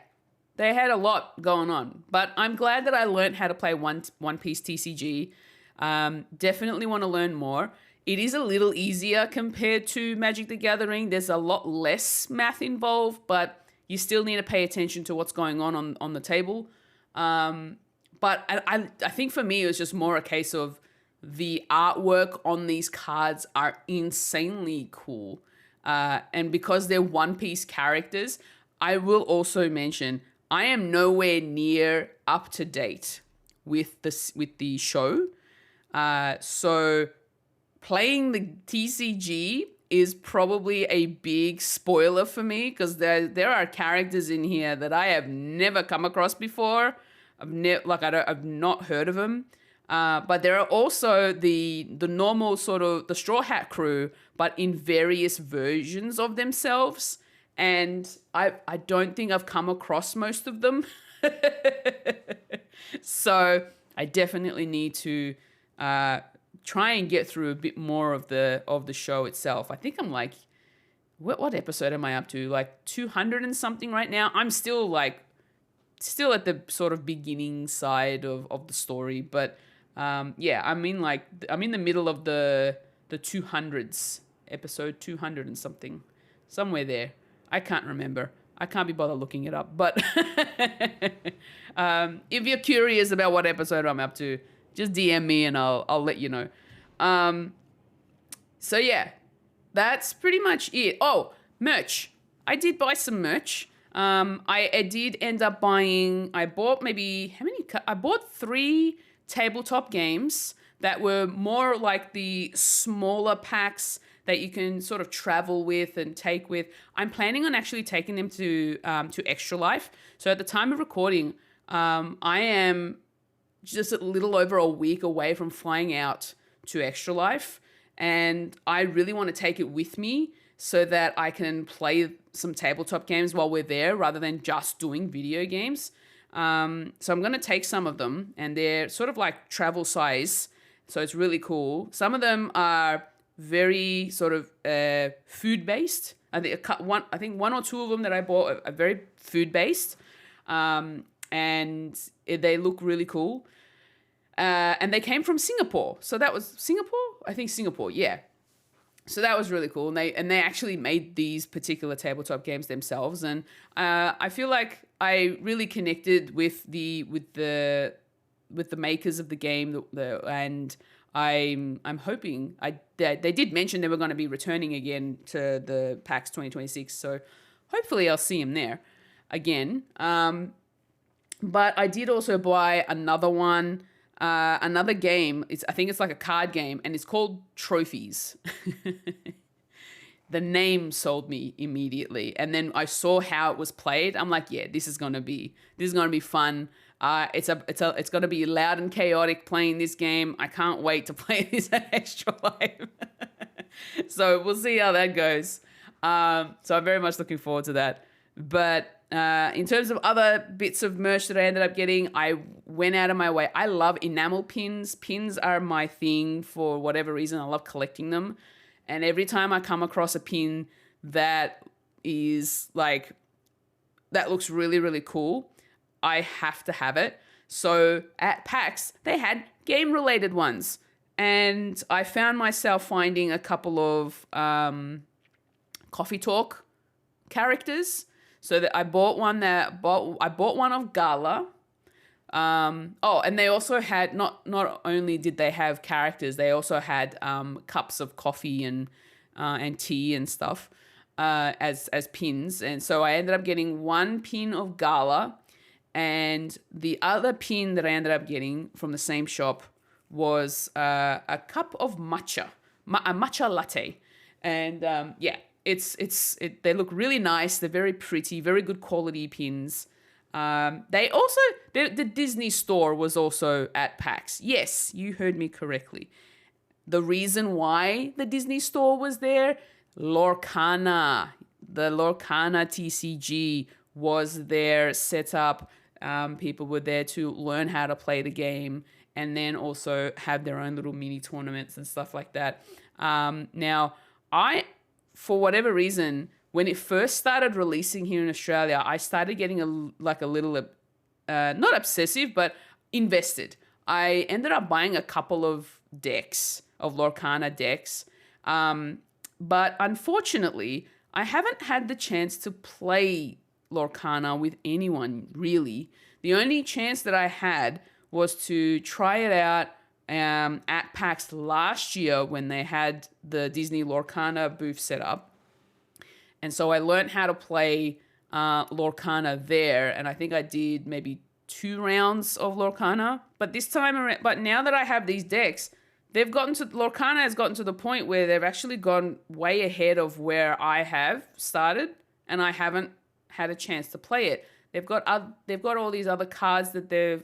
they had a lot going on. But I'm glad that I learned how to play One Piece TCG. Definitely want to learn more. It is a little easier compared to Magic the Gathering. There's a lot less math involved, but you still need to pay attention to what's going on the table. But I think for me, it was just more a case of the artwork on these cards are insanely cool. And because they're One Piece characters, I will also mention I am nowhere near up to date with the show. So playing the TCG is probably a big spoiler for me because there are characters in here that I have never come across before. I've not heard of them. But there are also the normal sort of the Straw Hat crew, but in various versions of themselves. And I don't think I've come across most of them. So I definitely need to try and get through a bit more of the show itself. I think I'm like, what episode am I up to? Like 200 and something right now. I'm still at the sort of beginning side of the story, but yeah, I'm in the middle of the 200s, episode 200 and something, somewhere there. I can't remember. I can't be bothered looking it up, but if you're curious about what episode I'm up to, just DM me and I'll let you know. So yeah, that's pretty much it. Oh, merch. I did buy some merch. I did end up buying, I bought 3 tabletop games that were more like the smaller packs that you can sort of travel with and take with. I'm planning on actually taking them to Extra Life. So at the time of recording, I am just a little over a week away from flying out to Extra Life. And I really want to take it with me so that I can play some tabletop games while we're there rather than just doing video games. So I'm going to take some of them, and they're sort of like travel size. So it's really cool. Some of them are very sort of food-based. I think one or two of them that I bought are very food-based. And they look really cool. And they came from Singapore. So that was Singapore? I think Singapore, yeah. So that was really cool. And they actually made these particular tabletop games themselves. And I feel like I really connected with the makers of the game. And I'm hoping they did mention they were going to be returning again to the PAX 2026. So hopefully I'll see them there again. But I did also buy another one. Another game, I think it's like a card game, and it's called Trophies. The name sold me immediately, and then I saw how it was played. I'm like, yeah, this is gonna be fun. It's gonna be loud and chaotic playing this game. I can't wait to play this at Extra Life. So we'll see how that goes. So I'm very much looking forward to that. But in terms of other bits of merch that I ended up getting, I went out of my way. I love enamel pins. Pins are my thing for whatever reason. I love collecting them. And every time I come across a pin that is like, that looks really, really cool, I have to have it. So at PAX, they had game-related ones. And I found myself finding a couple of Coffee Talk characters. So that I bought one of Gala. And they also had not only did they have characters, they also had cups of coffee and tea and stuff as pins. And so I ended up getting one pin of Gala, and the other pin that I ended up getting from the same shop was a cup of matcha, a matcha latte, and yeah. They look really nice. They're very pretty, very good quality pins. The Disney store was also at PAX. Yes, you heard me correctly. The reason why the Disney store was there, Lorcana, the Lorcana TCG was there set up. People were there to learn how to play the game and then also have their own little mini tournaments and stuff like that. Now, for whatever reason, when it first started releasing here in Australia, I started getting a little, not obsessive, but invested. I ended up buying a couple of decks, of Lorcana decks. But unfortunately, I haven't had the chance to play Lorcana with anyone, really. The only chance that I had was to try it out at PAX last year when they had the Disney Lorcana booth set up. And so I learned how to play Lorcana there. And I think I did maybe 2 rounds of Lorcana. But this time around, but now that I have these decks, Lorcana has gotten to the point where they've actually gone way ahead of where I have started, and I haven't had a chance to play it. They've got all these other cards that they've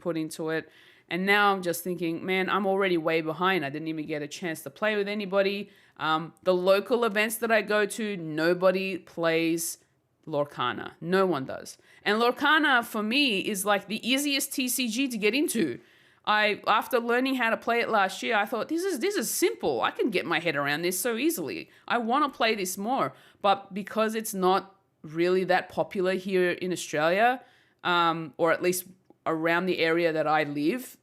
put into it, and now I'm just thinking, man, I'm already way behind. I didn't even get a chance to play with anybody. The local events that I go to, nobody plays Lorcana. No one does. And Lorcana, for me, is like the easiest TCG to get into. After learning how to play it last year, I thought, this is simple. I can get my head around this so easily. I want to play this more. But because it's not really that popular here in Australia, or at least around the area that I live,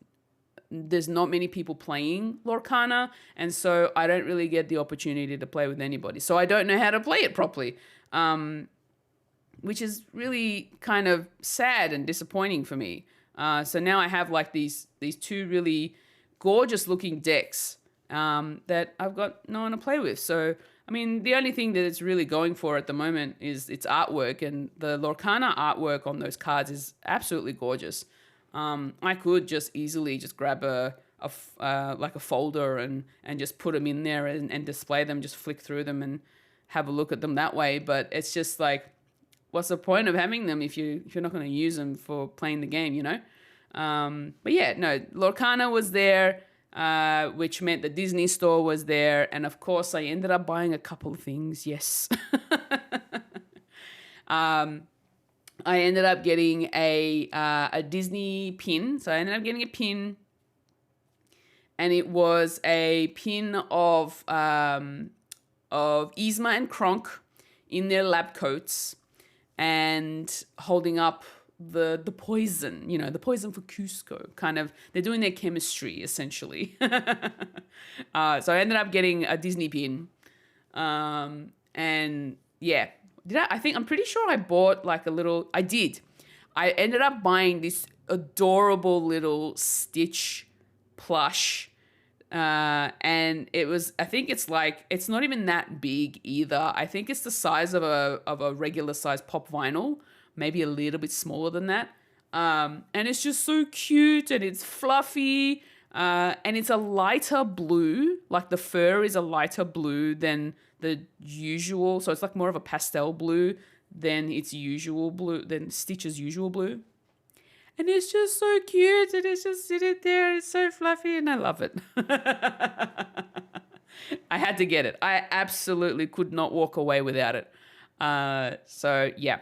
there's not many people playing Lorcana, and so I don't really get the opportunity to play with anybody. So I don't know how to play it properly, which is really kind of sad and disappointing for me. So now I have like these 2 really gorgeous looking decks that I've got no one to play with. So, I mean, the only thing that it's really going for at the moment is its artwork, and the Lorcana artwork on those cards is absolutely gorgeous. I could just easily just grab like a folder and just put them in there and display them, just flick through them and have a look at them that way. But it's just like, what's the point of having them if you're not going to use them for playing the game, you know? But yeah, no, Lorcana was there, which meant the Disney store was there. And of course, I ended up buying a couple of things. Yes. I ended up getting a Disney pin. So I ended up getting a pin, and it was a pin of Yzma and Kronk in their lab coats, and holding up the poison, you know, the poison for Cusco. Kind of, they're doing their chemistry essentially. So I ended up getting a Disney pin, and yeah. I'm pretty sure I bought like I did. I ended up buying this adorable little Stitch plush. And it's not even that big either. I think it's the size of a regular size pop vinyl, maybe a little bit smaller than that. And it's just so cute, and it's fluffy. And it's a lighter blue, like the fur is a lighter blue than the usual. So it's like more of a pastel blue than Stitch's usual blue. And it's just so cute, and it's just sitting there. It's so fluffy, and I love it. I had to get it. I absolutely could not walk away without it. So yeah,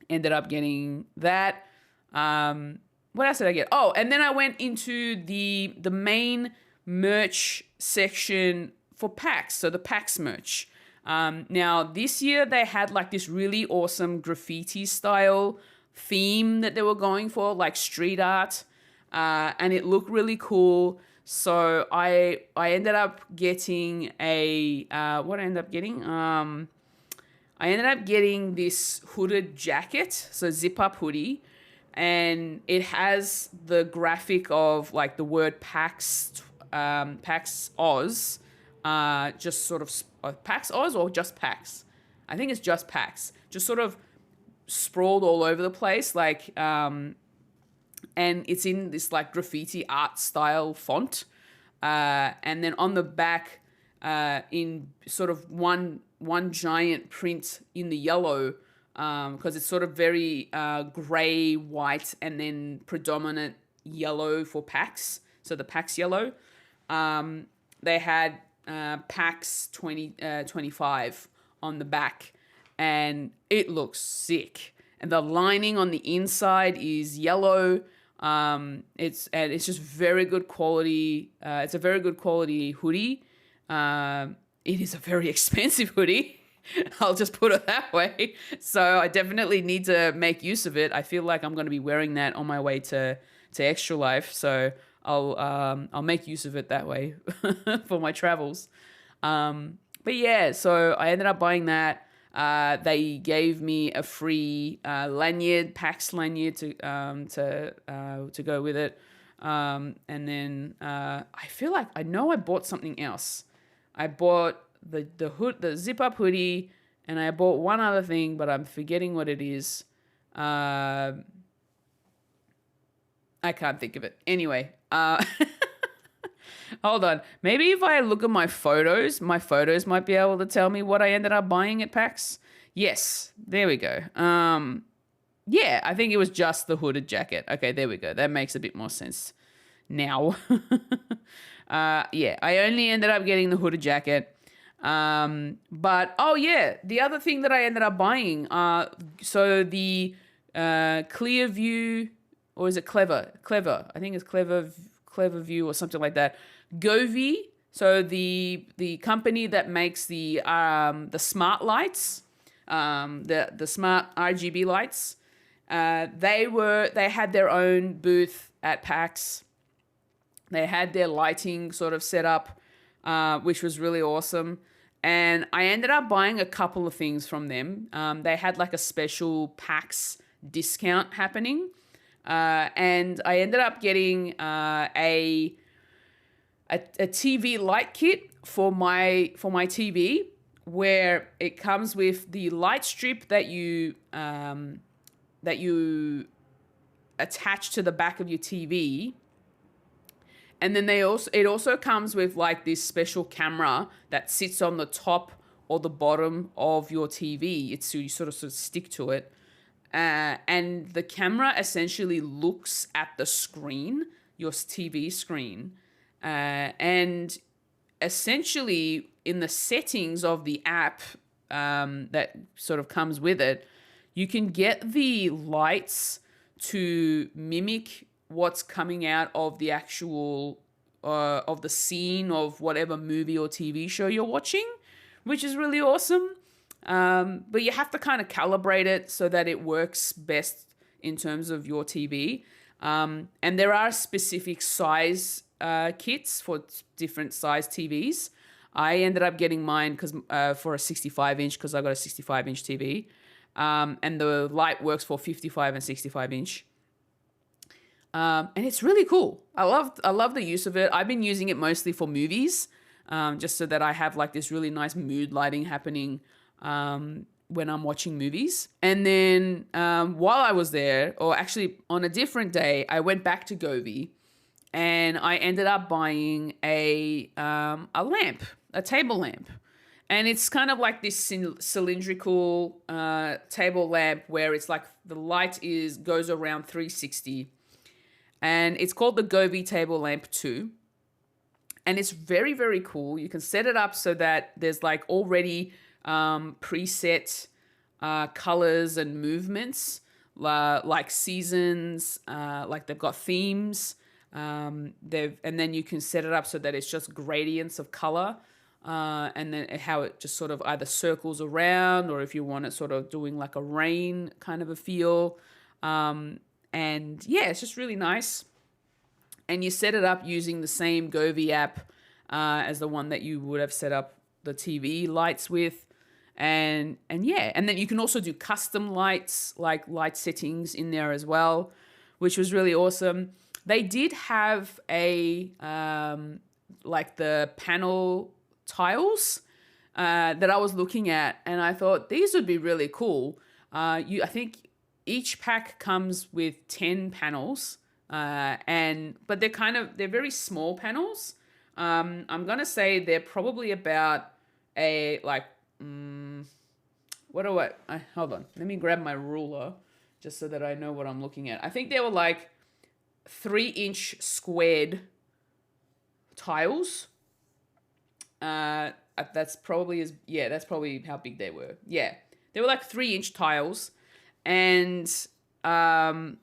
ended up getting that. What else did I get? Oh, and then I went into the main merch section for PAX, so the PAX merch. Now, this year they had like this really awesome graffiti style theme that they were going for, like street art, and it looked really cool. So I ended up getting what I ended up getting? I ended up getting this hooded jacket, so zip up hoodie. And it has the graphic of like the word PAX Aus, just sort of PAX Aus or just PAX. I think it's just PAX, just sort of sprawled all over the place, like, and it's in this like graffiti art style font, and then on the back, in sort of one giant print in the yellow. Because it's sort of very grey, white, and then predominant yellow for PAX. So the PAX yellow. They had PAX 2025 on the back, and it looks sick. And the lining on the inside is yellow. It's just very good quality. It's a very good quality hoodie. It is a very expensive hoodie. I'll just put it that way. So I definitely need to make use of it. I feel like I'm going to be wearing that on my way to Extra Life. So I'll make use of it that way for my travels. But yeah, so I ended up buying that. They gave me a free lanyard, PAX lanyard to go with it. And then I feel like I know I bought something else. I bought the zip up hoodie, and I bought one other thing, but I'm forgetting what it is. I can't think of it. Anyway, hold on. Maybe if I look at my photos might be able to tell me what I ended up buying at PAX. Yes, there we go. Yeah, I think it was just the hooded jacket. Okay, there we go. That makes a bit more sense now. Yeah, I only ended up getting the hooded jacket. But oh yeah, the other thing that I ended up buying, so the Clear View, or is it Clever? I think it's Clever View or something like that. Govee, so the company that makes the smart lights, the smart RGB lights, they had their own booth at PAX. They had their lighting sort of set up, which was really awesome. And I ended up buying a couple of things from them. They had like a special PAX discount happening. And I ended up getting a TV light kit for my TV, where it comes with the light strip that you attach to the back of your TV. And then it also comes with like this special camera that sits on the top or the bottom of your TV. So you sort of stick to it. And the camera essentially looks at the screen, your TV screen. And essentially in the settings of the app that sort of comes with it, you can get the lights to mimic what's coming out of the actual of the scene of whatever movie or TV show you're watching, which is really awesome. But you have to kind of calibrate it so that it works best in terms of your TV. And there are specific size kits for different size TVs. I ended up getting mine for a 65-inch because I got a 65-inch TV. And the light works for 55 and 65-inch. And it's really cool. I love the use of it. I've been using it mostly for movies, just so that I have like this really nice mood lighting happening when I'm watching movies. And then while I was there, or actually on a different day, I went back to Govee, and I ended up buying a lamp, a table lamp. And it's kind of like this cylindrical table lamp where it's like the light goes around 360. And it's called the Govee Table Lamp 2. And it's very, very cool. You can set it up so that there's like already preset colors and movements, like seasons, like they've got themes. And then you can set it up so that it's just gradients of color. And then how it just sort of either circles around, or if you want it sort of doing like a rain kind of a feel. And yeah, it's just really nice. And you set it up using the same Govee app as the one that you would have set up the TV lights with. And yeah, and then you can also do custom lights, like light settings in there as well, which was really awesome. They did have like the panel tiles that I was looking at, and I thought these would be really cool. I think each pack comes with 10 panels, but they're very small panels. I'm gonna say they're probably about hold on, let me grab my ruler just so that I know what I'm looking at. I think they were like 3-inch squared tiles. That's probably how big they were. Yeah, they were like 3-inch tiles. And I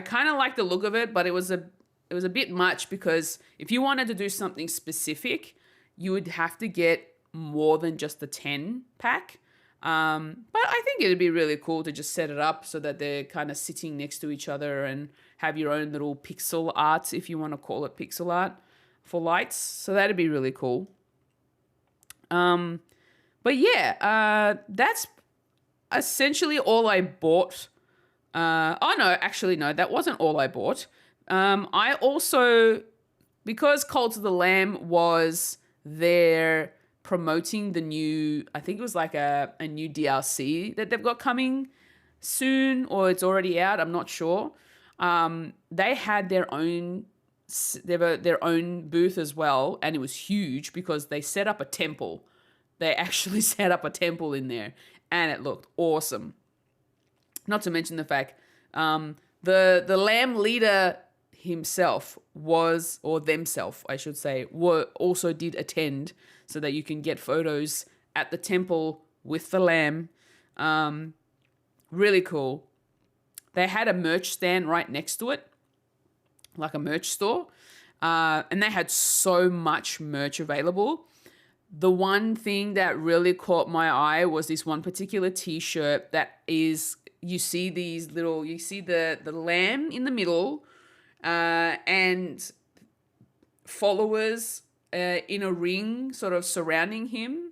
kind of like the look of it, but it was a bit much, because if you wanted to do something specific, you would have to get more than just the 10 pack. But I think it'd be really cool to just set it up so that they're kind of sitting next to each other and have your own little pixel art, if you want to call it pixel art, for lights. So that'd be really cool. But yeah, that's essentially all I bought. Oh no, actually no, that wasn't all I bought. I also, because Cult of the Lamb was there promoting the new, I think it was like a new DLC that they've got coming soon, or it's already out. I'm not sure. They had their own booth as well, and it was huge because they set up a temple. They actually set up a temple in there, and it looked awesome. Not to mention the fact the lamb leader himself was, or themself, I should say, were also did attend, so that you can get photos at the temple with the lamb. Really cool. They had a merch stand right next to it, like a merch store, and they had so much merch available. The one thing that really caught my eye was this one particular t-shirt that is, you see the lamb in the middle, and followers in a ring sort of surrounding him.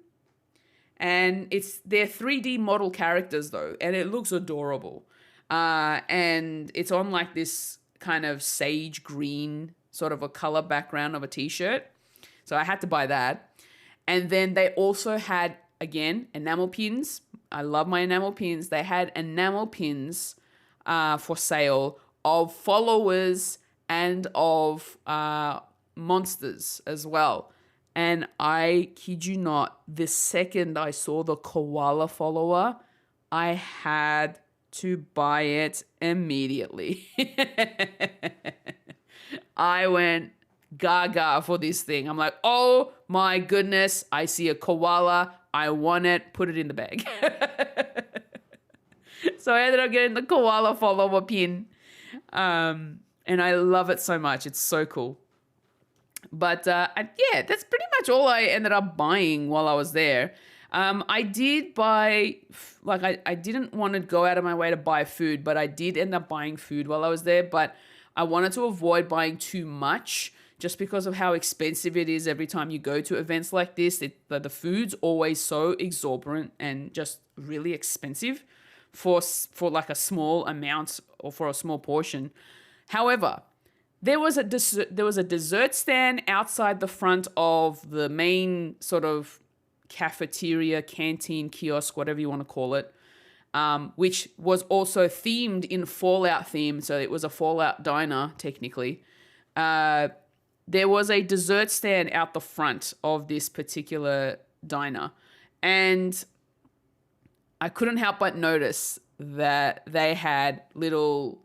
And they're 3D model characters though, and it looks adorable. And it's on like this kind of sage green sort of a color background of a t-shirt. So I had to buy that. And then they also had, again, enamel pins. I love my enamel pins. They had enamel pins for sale of followers and of monsters as well. And I kid you not, the second I saw the koala follower, I had to buy it immediately. I went gaga for this thing. I'm like, oh my goodness, I see a koala. I want it. Put it in the bag. So I ended up getting the koala follower pin. And I love it so much. It's so cool. But yeah, that's pretty much all I ended up buying while I was there. I did buy, like, I didn't want to go out of my way to buy food, but I did end up buying food while I was there. But I wanted to avoid buying too much just because of how expensive it is every time you go to events like this. The food's always so exorbitant and just really expensive for like a small amount or for a small portion. However, there was a dessert stand outside the front of the main sort of cafeteria, canteen, kiosk, whatever you want to call it, which was also themed in Fallout theme. So it was a Fallout diner, technically. There was a dessert stand out the front of this particular diner. And I couldn't help but notice that they had little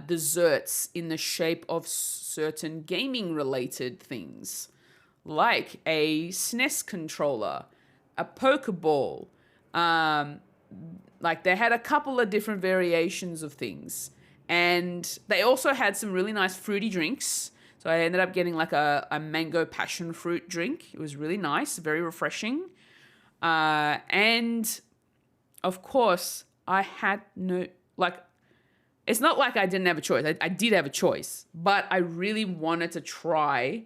desserts in the shape of certain gaming related things, like a SNES controller, a Pokeball. Like they had a couple of different variations of things. And they also had some really nice fruity drinks. So I ended up getting like a mango passion fruit drink. It was really nice, very refreshing. And of course, I had no, like, it's not like I didn't have a choice. I did have a choice, but I really wanted to try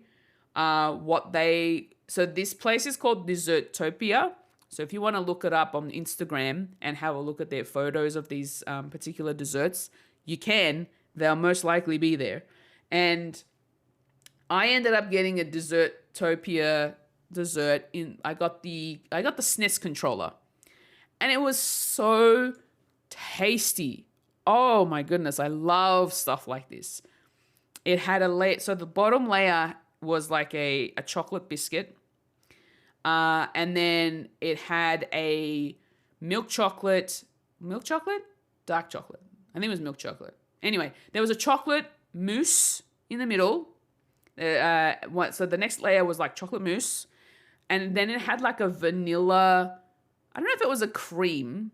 so this place is called Dessertopia. So if you want to look it up on Instagram and have a look at their photos of these particular desserts, you can. They'll most likely be there. And I ended up getting a Dessertopia dessert I got the SNES controller. And it was so tasty. Oh my goodness, I love stuff like this. It had a layer, so the bottom layer was like a chocolate biscuit. And then it had a dark chocolate? I think it was milk chocolate. Anyway, there was a chocolate mousse in the middle. So the next layer was like chocolate mousse. And then it had like a vanilla, I don't know if it was a cream.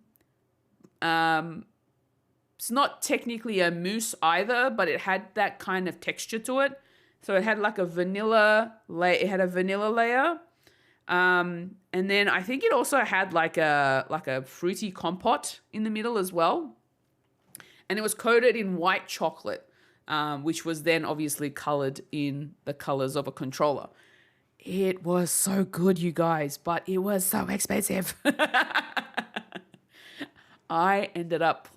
It's not technically a mousse either, but it had that kind of texture to it. So it had like a vanilla layer. It had a vanilla layer. And then I think it also had like a fruity compote in the middle as well. And it was coated in white chocolate, which was then obviously colored in the colors of a controller. It was so good, you guys, but it was so expensive. I ended up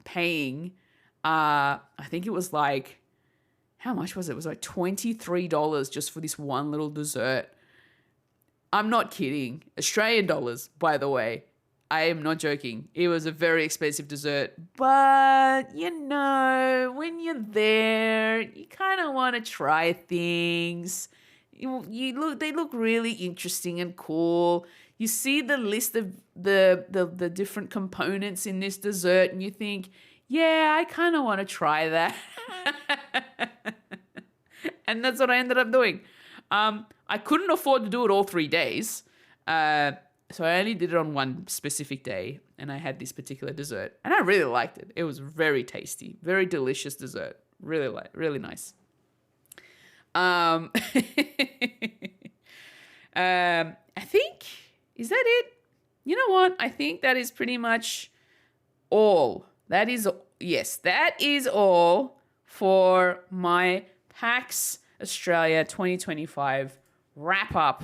paying, I think it was like, how much was it? It was like $23 just for this one little dessert. I'm not kidding. Australian dollars, by the way. I am not joking. It was a very expensive dessert. But, when you're there, you kind of want to try things. They look really interesting and cool. You see the list of the different components in this dessert and you think, yeah, I kind of want to try that. And that's what I ended up doing. I couldn't afford to do it all 3 days. So I only did it on one specific day, and I had this particular dessert, and I really liked it. It was very tasty, very delicious dessert. Really nice. I think, is that it? You know what? I think that is pretty much all. That is all for my PAX Australia 2025 wrap up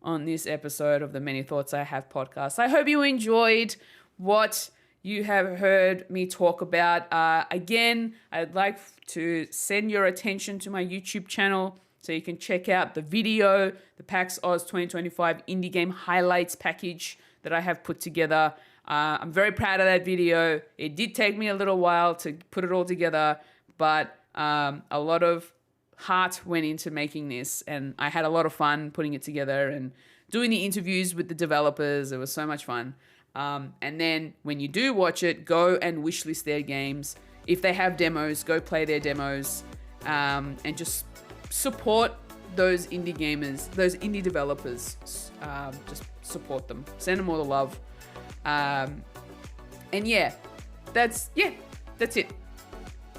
on this episode of the Many Thoughts I Have podcast. I hope you enjoyed what you have heard me talk about. Again, I'd like to send your attention to my YouTube channel so you can check out the video, the PAX Aus 2025 indie game highlights package that I have put together. I'm very proud of that video. It did take me a little while to put it all together, but a lot of heart went into making this, and I had a lot of fun putting it together and doing the interviews with the developers. It was so much fun. And then when you do watch it, go and wishlist their games. If they have demos, go play their demos, and just support those indie gamers, those indie developers. Just support them. Send them all the love. And yeah, that's it.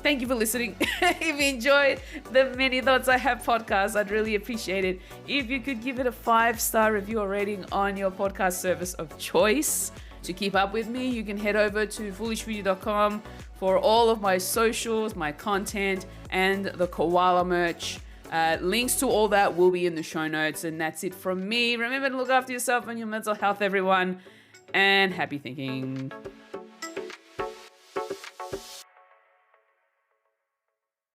Thank you for listening. If you enjoyed the Many Thoughts I Have podcast, I'd really appreciate it if you could give it a 5-star review or rating on your podcast service of choice. To keep up with me, you can head over to foolishfoodie.com for all of my socials, my content, and the koala merch. Links to all that will be in the show notes. And that's it from me. Remember to look after yourself and your mental health, everyone. And happy thinking.